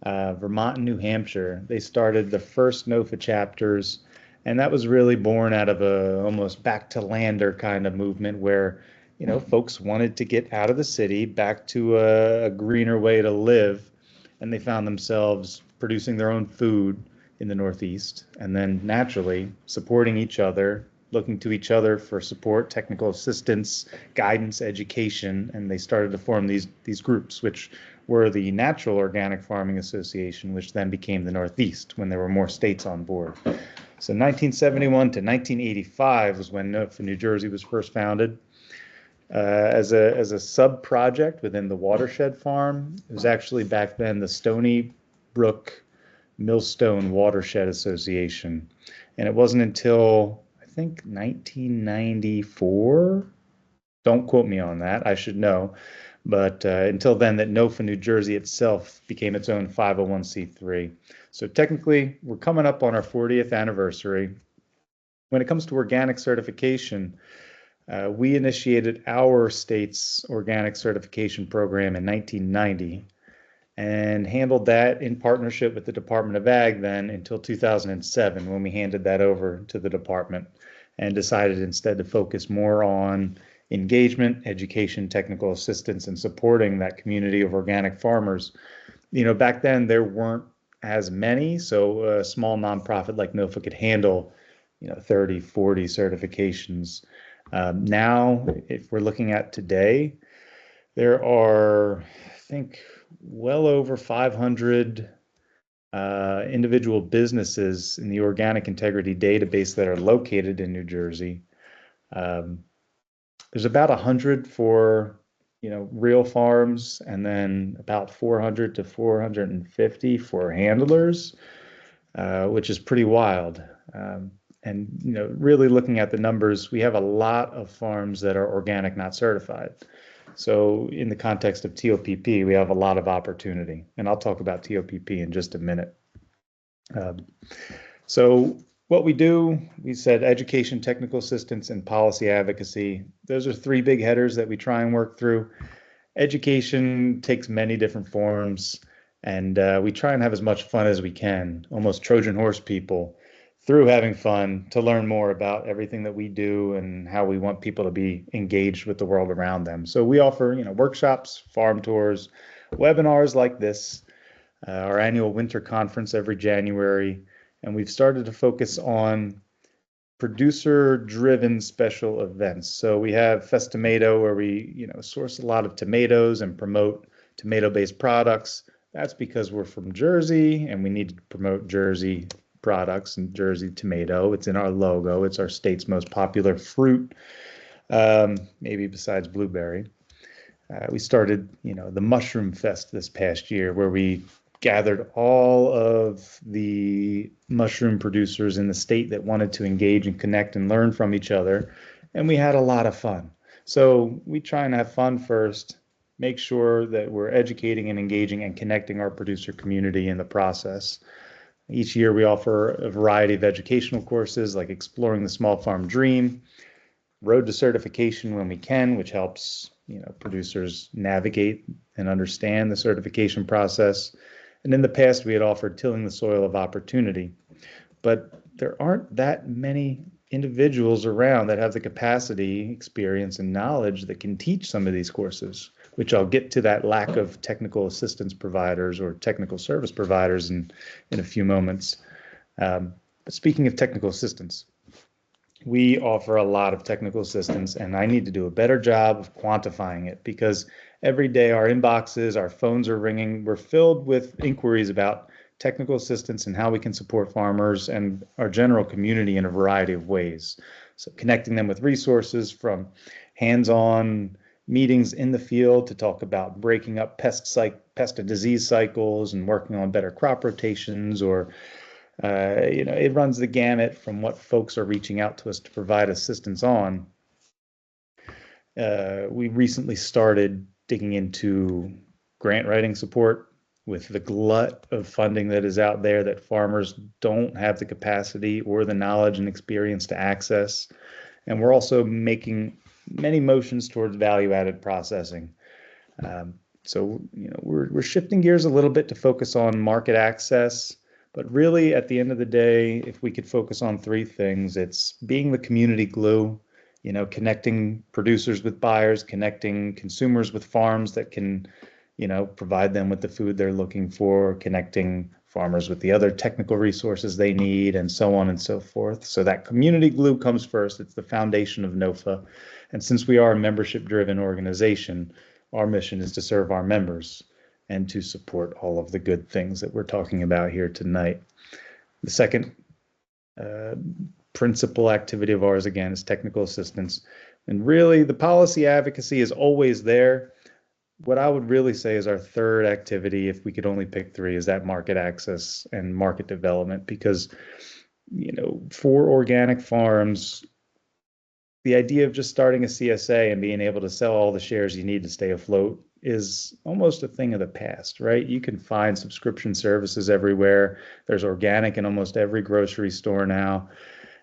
Vermont and New Hampshire, they started the first NOFA chapters, and that was really born out of a almost back to lander kind of movement where, you know, folks wanted to get out of the city back to a greener way to live, and they found themselves producing their own food in the Northeast, and then naturally supporting each other, looking to each other for support, technical assistance, guidance, education, and they started to form these groups, which were the Natural Organic Farming Association, which then became the Northeast when there were more states on board. So 1971 to 1985 was when NOFA New Jersey was first founded. As a sub project within the Watershed Farm. It was actually back then the Stony Brook Millstone Watershed Association. And it wasn't until, I think, 1994, don't quote me on that, I should know, but until then that NOFA New Jersey itself became its own 501c3. So technically, we're coming up on our 40th anniversary. When it comes to organic certification, we initiated our state's organic certification program in 1990 and handled that in partnership with the Department of Ag then until 2007 when we handed that over to the department and decided instead to focus more on engagement, education, technical assistance, and supporting that community of organic farmers. You know, back then there weren't as many, so a small nonprofit like NOFA could handle, 30, 40 certifications. Now, if we're looking at today, there are, I think, well over 500 individual businesses in the Organic Integrity Database that are located in New Jersey. There's about 100 for, real farms, and then about 400 to 450 for handlers, which is pretty wild. And really looking at the numbers, we have a lot of farms that are organic not certified. So in the context of TOPP, we have a lot of opportunity, and I'll talk about TOPP in just a minute. So what we do, we said education, technical assistance, and policy advocacy. Those are three big headers that we try and work through. Education takes many different forms, and we try and have as much fun as we can, almost Trojan horse people, through having fun to learn more about everything that we do and how we want people to be engaged with the world around them. So we offer, workshops, farm tours, webinars like this, our annual winter conference every January, and we've started to focus on producer-driven special events. So we have Festtomato, where we, source a lot of tomatoes and promote tomato-based products. That's because we're from Jersey and we need to promote Jersey products and Jersey tomato. It's in our logo. It's our state's most popular fruit, maybe besides blueberry. We started, the Mushroom Fest this past year, where we gathered all of the mushroom producers in the state that wanted to engage and connect and learn from each other, and we had a lot of fun. So we try and have fun first, make sure that we're educating and engaging and connecting our producer community in the process. Each year we offer a variety of educational courses like Exploring the Small Farm Dream, Road to Certification when we can, which helps producers navigate and understand the certification process. And in the past, we had offered Tilling the Soil of Opportunity, but there aren't that many individuals around that have the capacity, experience, and knowledge that can teach some of these courses, which I'll get to that lack of technical assistance providers or technical service providers in a few moments. But speaking of technical assistance, we offer a lot of technical assistance, and I need to do a better job of quantifying it, because every day our inboxes, our phones are ringing. We're filled with inquiries about technical assistance and how we can support farmers and our general community in a variety of ways. So connecting them with resources, from hands-on meetings in the field to talk about breaking up pest and disease cycles and working on better crop rotations, or it runs the gamut from what folks are reaching out to us to provide assistance on. We recently started digging into grant writing support. with the glut of funding that is out there that farmers don't have the capacity or the knowledge and experience to access. And we're also making many motions towards value-added processing. So, we're shifting gears a little bit to focus on market access, but really at the end of the day, if we could focus on three things, it's being the community glue, connecting producers with buyers, connecting consumers with farms that can, provide them with the food they're looking for, connecting farmers with the other technical resources they need, and so on and so forth. So that community glue comes first. It's the foundation of NOFA. And since we are a membership-driven organization, our mission is to serve our members and to support all of the good things that we're talking about here tonight. The second principal activity of ours, again, is technical assistance. And really, the policy advocacy is always there. What I would really say is our third activity, if we could only pick three, is that market access and market development. Because, for organic farms, the idea of just starting a CSA and being able to sell all the shares you need to stay afloat is almost a thing of the past, right? You can find subscription services everywhere. There's organic in almost every grocery store now.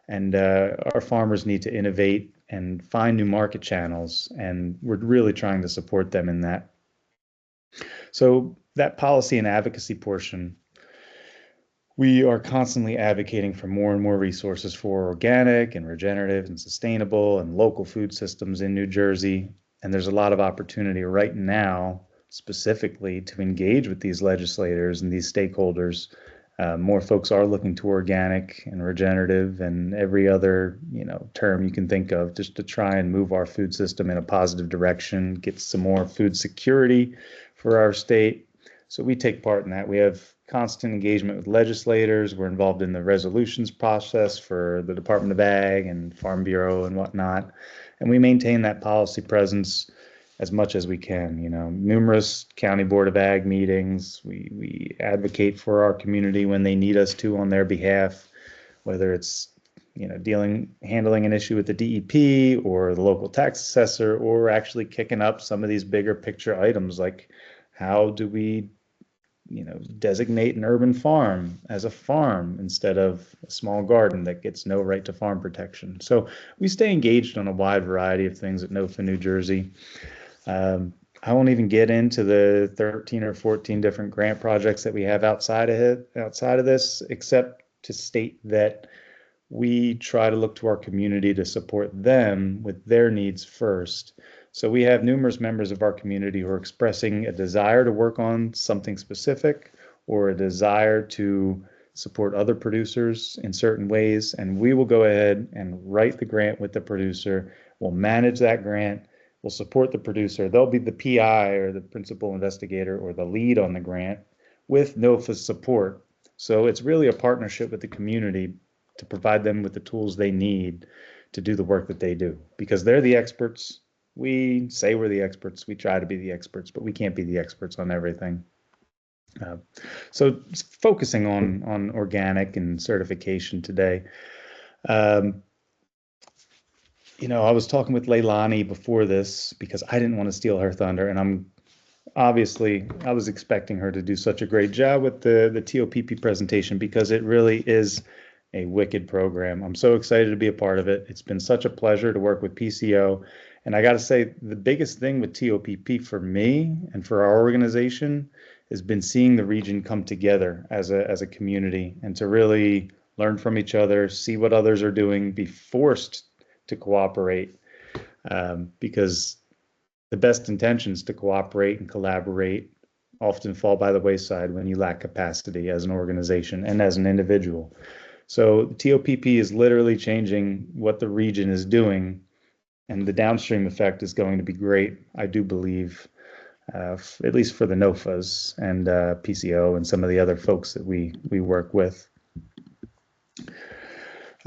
And our farmers need to innovate and find new market channels. And we're really trying to support them in that. So that policy and advocacy portion, we are constantly advocating for more and more resources for organic and regenerative and sustainable and local food systems in New Jersey. And there's a lot of opportunity right now, specifically to engage with these legislators and these stakeholders. More folks are looking to organic and regenerative and every other, term you can think of, just to try and move our food system in a positive direction, get some more food security for our state. So we take part in that. We have constant engagement with legislators. We're involved in the resolutions process for the Department of Ag and Farm Bureau and whatnot. And we maintain that policy presence as much as we can. Numerous county board of ag meetings. We advocate for our community when they need us to on their behalf, whether it's handling an issue with the DEP or the local tax assessor, or actually kicking up some of these bigger picture items like how do we designate an urban farm as a farm instead of a small garden that gets no right to farm protection. So we stay engaged on a wide variety of things at NOFA New Jersey. I won't even get into the 13 or 14 different grant projects that we have outside of this, except to state that we try to look to our community to support them with their needs first. So we have numerous members of our community who are expressing a desire to work on something specific or a desire to support other producers in certain ways. And we will go ahead and write the grant with the producer. We'll manage that grant. We'll support the producer. They'll be the PI or the principal investigator or the lead on the grant with NOFA's support. So it's really a partnership with the community to provide them with the tools they need to do the work that they do, because they're the experts. We say we're the experts. We try to be the experts, but we can't be the experts on everything. So focusing on organic and certification today. I was talking with Leilani before this because I didn't want to steal her thunder, and I was expecting her to do such a great job with the TOPP presentation because it really is a wicked program. I'm so excited to be a part of it. It's been such a pleasure to work with PCO. And I got to say, the biggest thing with TOPP for me and for our organization has been seeing the region come together as a community and to really learn from each other, see what others are doing, be forced to cooperate, because the best intentions to cooperate and collaborate often fall by the wayside when you lack capacity as an organization and as an individual. So TOPP is literally changing what the region is doing, and the downstream effect is going to be great, I do believe, at least for the NOFAs and PCO and some of the other folks that we work with.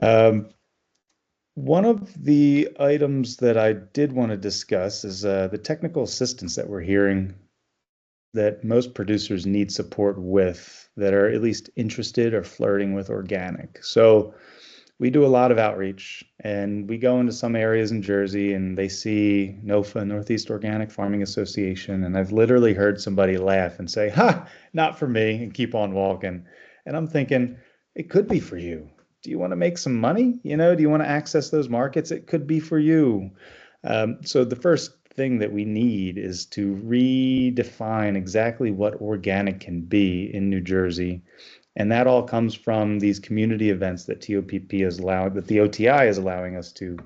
One of the items that I did want to discuss is the technical assistance that we're hearing that most producers need support with that are at least interested or flirting with organic. So we do a lot of outreach, and we go into some areas in Jersey and they see NOFA, Northeast Organic Farming Association, and I've literally heard somebody laugh and say, "Ha, not for me," and keep on walking. And I'm thinking, it could be for you. Do you want to make some money? You know, do you want to access those markets? It could be for you. So the first thing that we need is to redefine exactly what organic can be in New Jersey. And that all comes from these community events that TOPP is allowed, that the OTI is allowing us to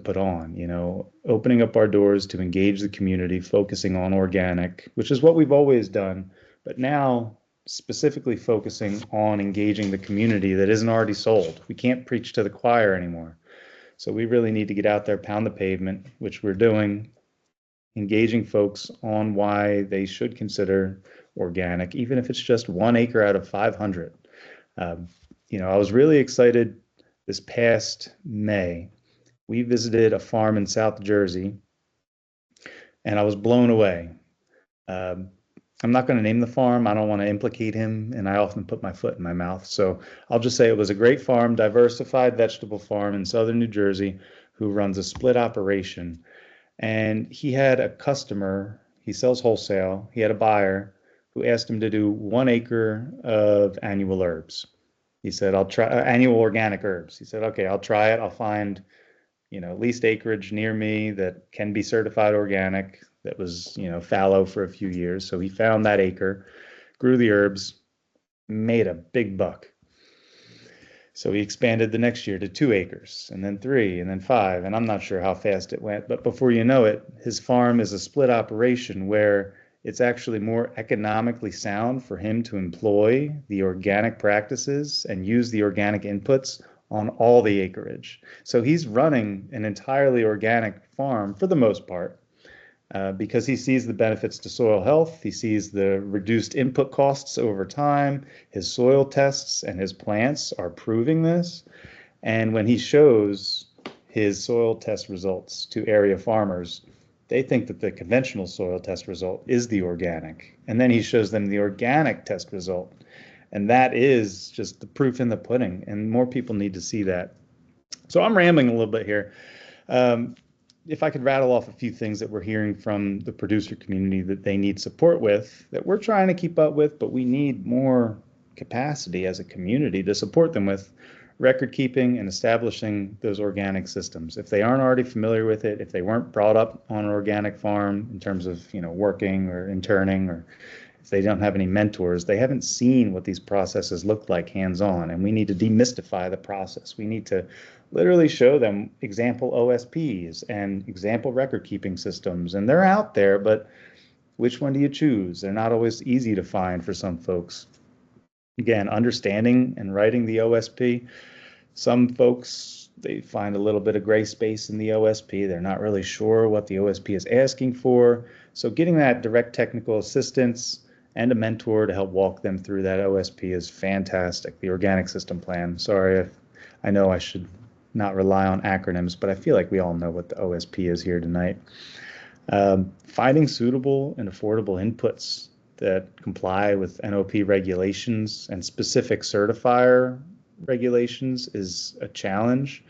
put on, you know, opening up our doors to engage the community, focusing on organic, which is what we've always done, but now specifically focusing on engaging the community that isn't already sold. We can't preach to the choir anymore. So we really need to get out there, pound the pavement, which we're doing, engaging folks on why they should consider organic, even if it's just 1 acre out of 500. You know, I was really excited this past May. We visited a farm in South Jersey, and I was blown away. I'm not going to name the farm. I don't want to implicate him, and I often put my foot in my mouth. So I'll just say it was a great farm, diversified vegetable farm in southern New Jersey, who runs a split operation. And he had a customer, he sells wholesale, he had a buyer who asked him to do 1 acre of annual herbs. He said, I'll try annual organic herbs. He said, okay, I'll try it. I'll find, you know, at least acreage near me that can be certified organic, that was, you know, fallow for a few years. So he found that acre, grew the herbs, made a big buck. So he expanded the next year to 2 acres, and then 3, and then 5, and I'm not sure how fast it went, but before you know it, his farm is a split operation where it's actually more economically sound for him to employ the organic practices and use the organic inputs on all the acreage. So he's running an entirely organic farm for the most part, because he sees the benefits to soil health. He sees the reduced input costs over time. His soil tests and his plants are proving this. And when he shows his soil test results to area farmers, they think that the conventional soil test result is the organic. And then he shows them the organic test result. And that is just the proof in the pudding. And more people need to see that. So I'm rambling a little bit here. If I could rattle off a few things that we're hearing from the producer community that they need support with, that we're trying to keep up with, but we need more capacity as a community to support them with: record keeping and establishing those organic systems. If they aren't already familiar with it, if they weren't brought up on an organic farm in terms of, you know, working or interning, or if they don't have any mentors, they haven't seen what these processes look like hands-on, and we need to demystify the process. We need to literally show them example OSPs and example record keeping systems, and they're out there, but which one do you choose? They're not always easy to find for some folks. Again, understanding and writing the OSP. Some folks, they find a little bit of gray space in the OSP. They're not really sure what the OSP is asking for. So getting that direct technical assistance and a mentor to help walk them through that OSP is fantastic. The organic system plan. Sorry, I know I should not rely on acronyms, but I feel like we all know what the OSP is here tonight. Finding suitable and affordable inputs that comply with NOP regulations and specific certifier regulations is a challenge.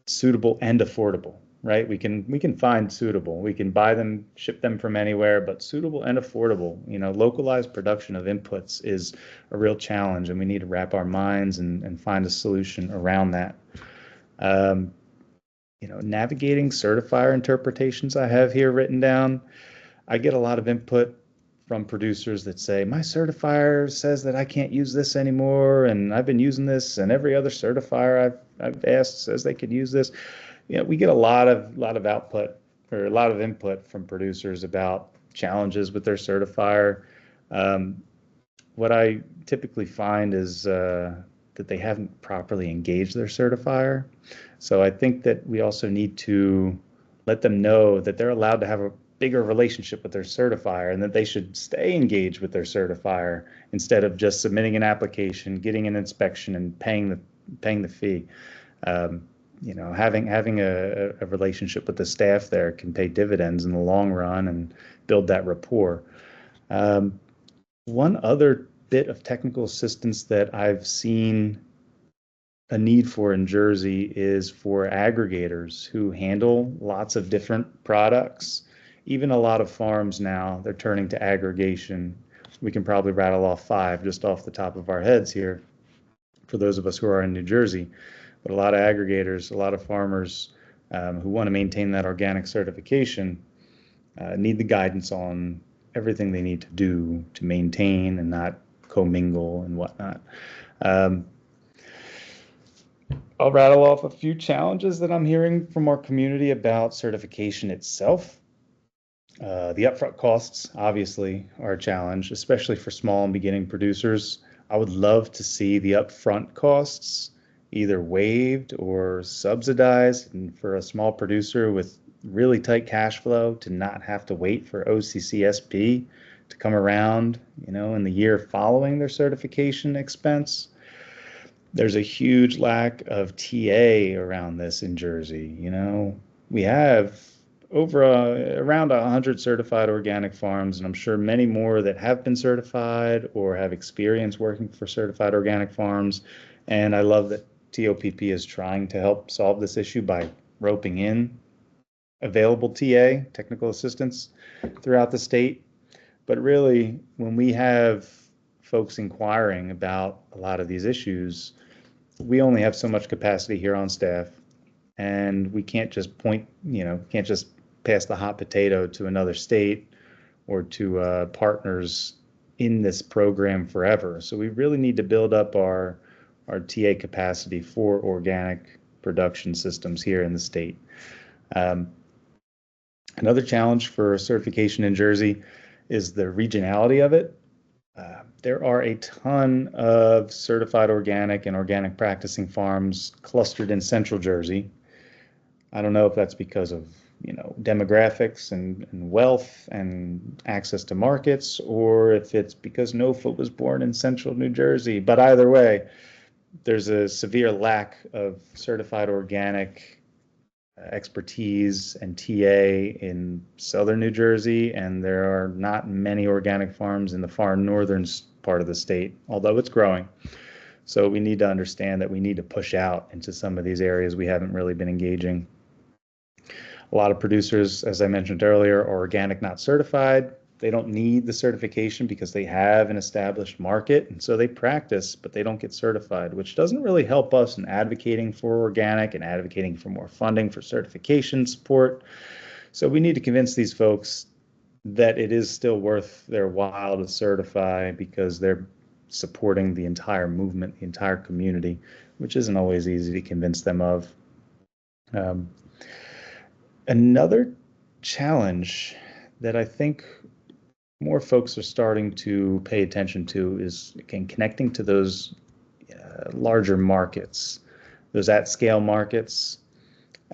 Suitable and affordable, right? We can find suitable. We can buy them, ship them from anywhere, but suitable and affordable. You know, localized production of inputs is a real challenge, and we need to wrap our minds and find a solution around that. You know, navigating certifier interpretations I have here written down. I get a lot of input from producers that say, my certifier says that I can't use this anymore, and I've been using this, and every other certifier I've asked says they could use this. You know, we get a lot of output, or a lot of input from producers about challenges with their certifier. What I typically find is that they haven't properly engaged their certifier. So I think that we also need to let them know that they're allowed to have a bigger relationship with their certifier, and that they should stay engaged with their certifier instead of just submitting an application, getting an inspection, and paying the fee. You know, having a relationship with the staff there can pay dividends in the long run and build that rapport. One other bit of technical assistance that I've seen a need for in Jersey is for aggregators who handle lots of different products. Even a lot of farms now, they're turning to aggregation. We can probably rattle off 5 just off the top of our heads here for those of us who are in New Jersey. But a lot of aggregators, a lot of farmers who want to maintain that organic certification need the guidance on everything they need to do to maintain and not commingle and whatnot. I'll rattle off a few challenges that I'm hearing from our community about certification itself. The upfront costs, obviously, are a challenge, especially for small and beginning producers. I would love to see the upfront costs either waived or subsidized, and for a small producer with really tight cash flow to not have to wait for OCCSP to come around, in the year following their certification expense. There's a huge lack of TA around this in Jersey. We have around 100 certified organic farms, and I'm sure many more that have been certified or have experience working for certified organic farms. And I love that TOPP is trying to help solve this issue by roping in available TA, technical assistance, throughout the state. But really, when we have folks inquiring about a lot of these issues, we only have so much capacity here on staff, and we can't just can't just pass the hot potato to another state or to partners in this program forever. So we really need to build up our TA capacity for organic production systems here in the state. Another challenge for certification in Jersey is the regionality of it. There are a ton of certified organic and organic practicing farms clustered in central Jersey. I don't know if that's because of demographics and wealth and access to markets, or if it's because NOFA was born in central New Jersey. But either way, there's a severe lack of certified organic expertise and TA in southern New Jersey, and there are not many organic farms in the far northern part of the state, although it's growing. So we need to understand that we need to push out into some of these areas we haven't really been engaging. A lot of producers, as I mentioned earlier, are organic, not certified. They don't need the certification because they have an established market, and so they practice, but they don't get certified, which doesn't really help us in advocating for organic and advocating for more funding for certification support. So we need to convince these folks that it is still worth their while to certify because they're supporting the entire movement, the entire community, which isn't always easy to convince them of. Another challenge that I think more folks are starting to pay attention to is, again, connecting to those larger markets, those at-scale markets.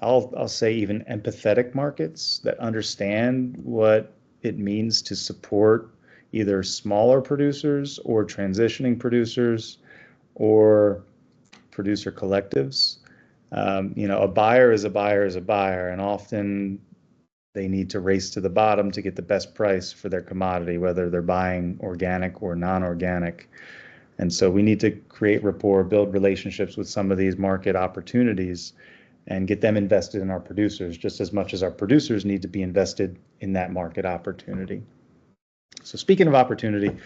I'll say even empathetic markets that understand what it means to support either smaller producers or transitioning producers or producer collectives. A buyer is a buyer is a buyer, and often they need to race to the bottom to get the best price for their commodity, whether they're buying organic or non-organic. And so we need to create rapport, build relationships with some of these market opportunities, and get them invested in our producers just as much as our producers need to be invested in that market opportunity. So speaking of opportunity,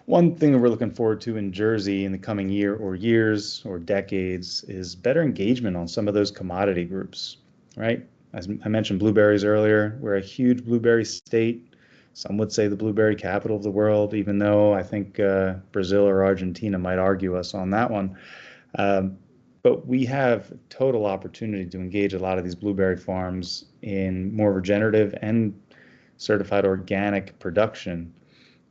one thing that we're looking forward to in Jersey in the coming year or years or decades is better engagement on some of those commodity groups, right? As I mentioned blueberries earlier, we're a huge blueberry state. Some would say the blueberry capital of the world, even though I think Brazil or Argentina might argue us on that one. But we have total opportunity to engage a lot of these blueberry farms in more regenerative and certified organic production,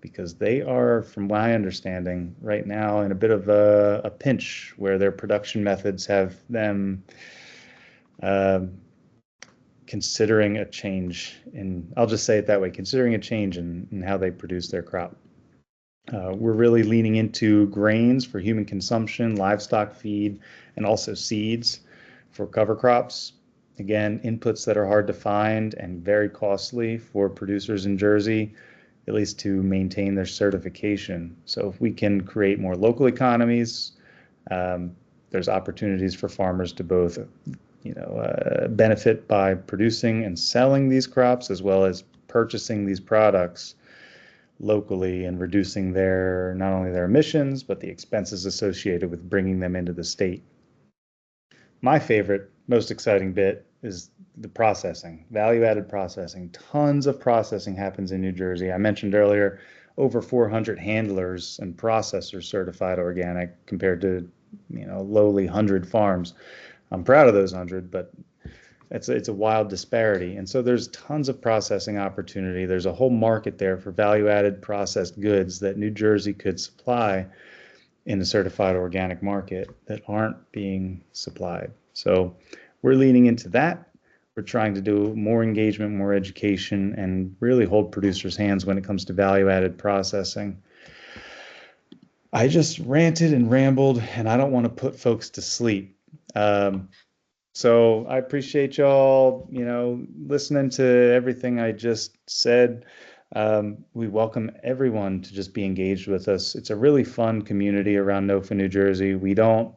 because they are, from my understanding, right now in a bit of a pinch where their production methods have them considering a change in, I'll just say it that way, considering a change in how they produce their crop. We're really leaning into grains for human consumption, livestock feed, and also seeds for cover crops. Again, inputs that are hard to find and very costly for producers in Jersey, at least to maintain their certification. So if we can create more local economies, There's opportunities for farmers to both, benefit by producing and selling these crops, as well as purchasing these products locally and reducing not only their emissions, but the expenses associated with bringing them into the state. My favorite, most exciting bit is the processing, value-added processing. Tons of processing happens in New Jersey. I mentioned earlier, over 400 handlers and processors certified organic compared to, lowly 100 farms. I'm proud of those 100, but it's a wild disparity. And so there's tons of processing opportunity. There's a whole market there for value-added processed goods that New Jersey could supply in the certified organic market that aren't being supplied. So we're leaning into that. We're trying to do more engagement, more education, and really hold producers' hands when it comes to value-added processing. I just ranted and rambled, and I don't want to put folks to sleep. So I appreciate y'all, listening to everything I just said. We welcome everyone to just be engaged with us. It's a really fun community around NOFA, New Jersey. We don't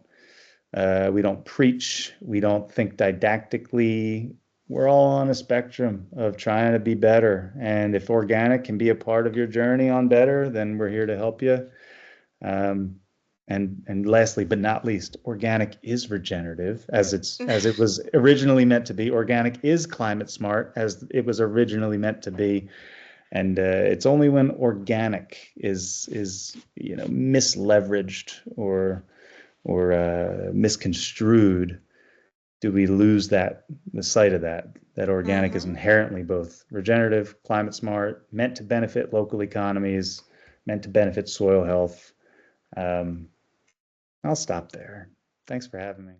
preach. We don't think didactically. We're all on a spectrum of trying to be better. And if organic can be a part of your journey on better, then we're here to help you. And lastly, but not least, organic is regenerative as it was originally meant to be. Organic is climate smart as it was originally meant to be. And it's only when organic is misleveraged or misconstrued do we lose the sight of that organic is inherently both regenerative, climate smart, meant to benefit local economies, meant to benefit soil health. I'll stop there. Thanks for having me.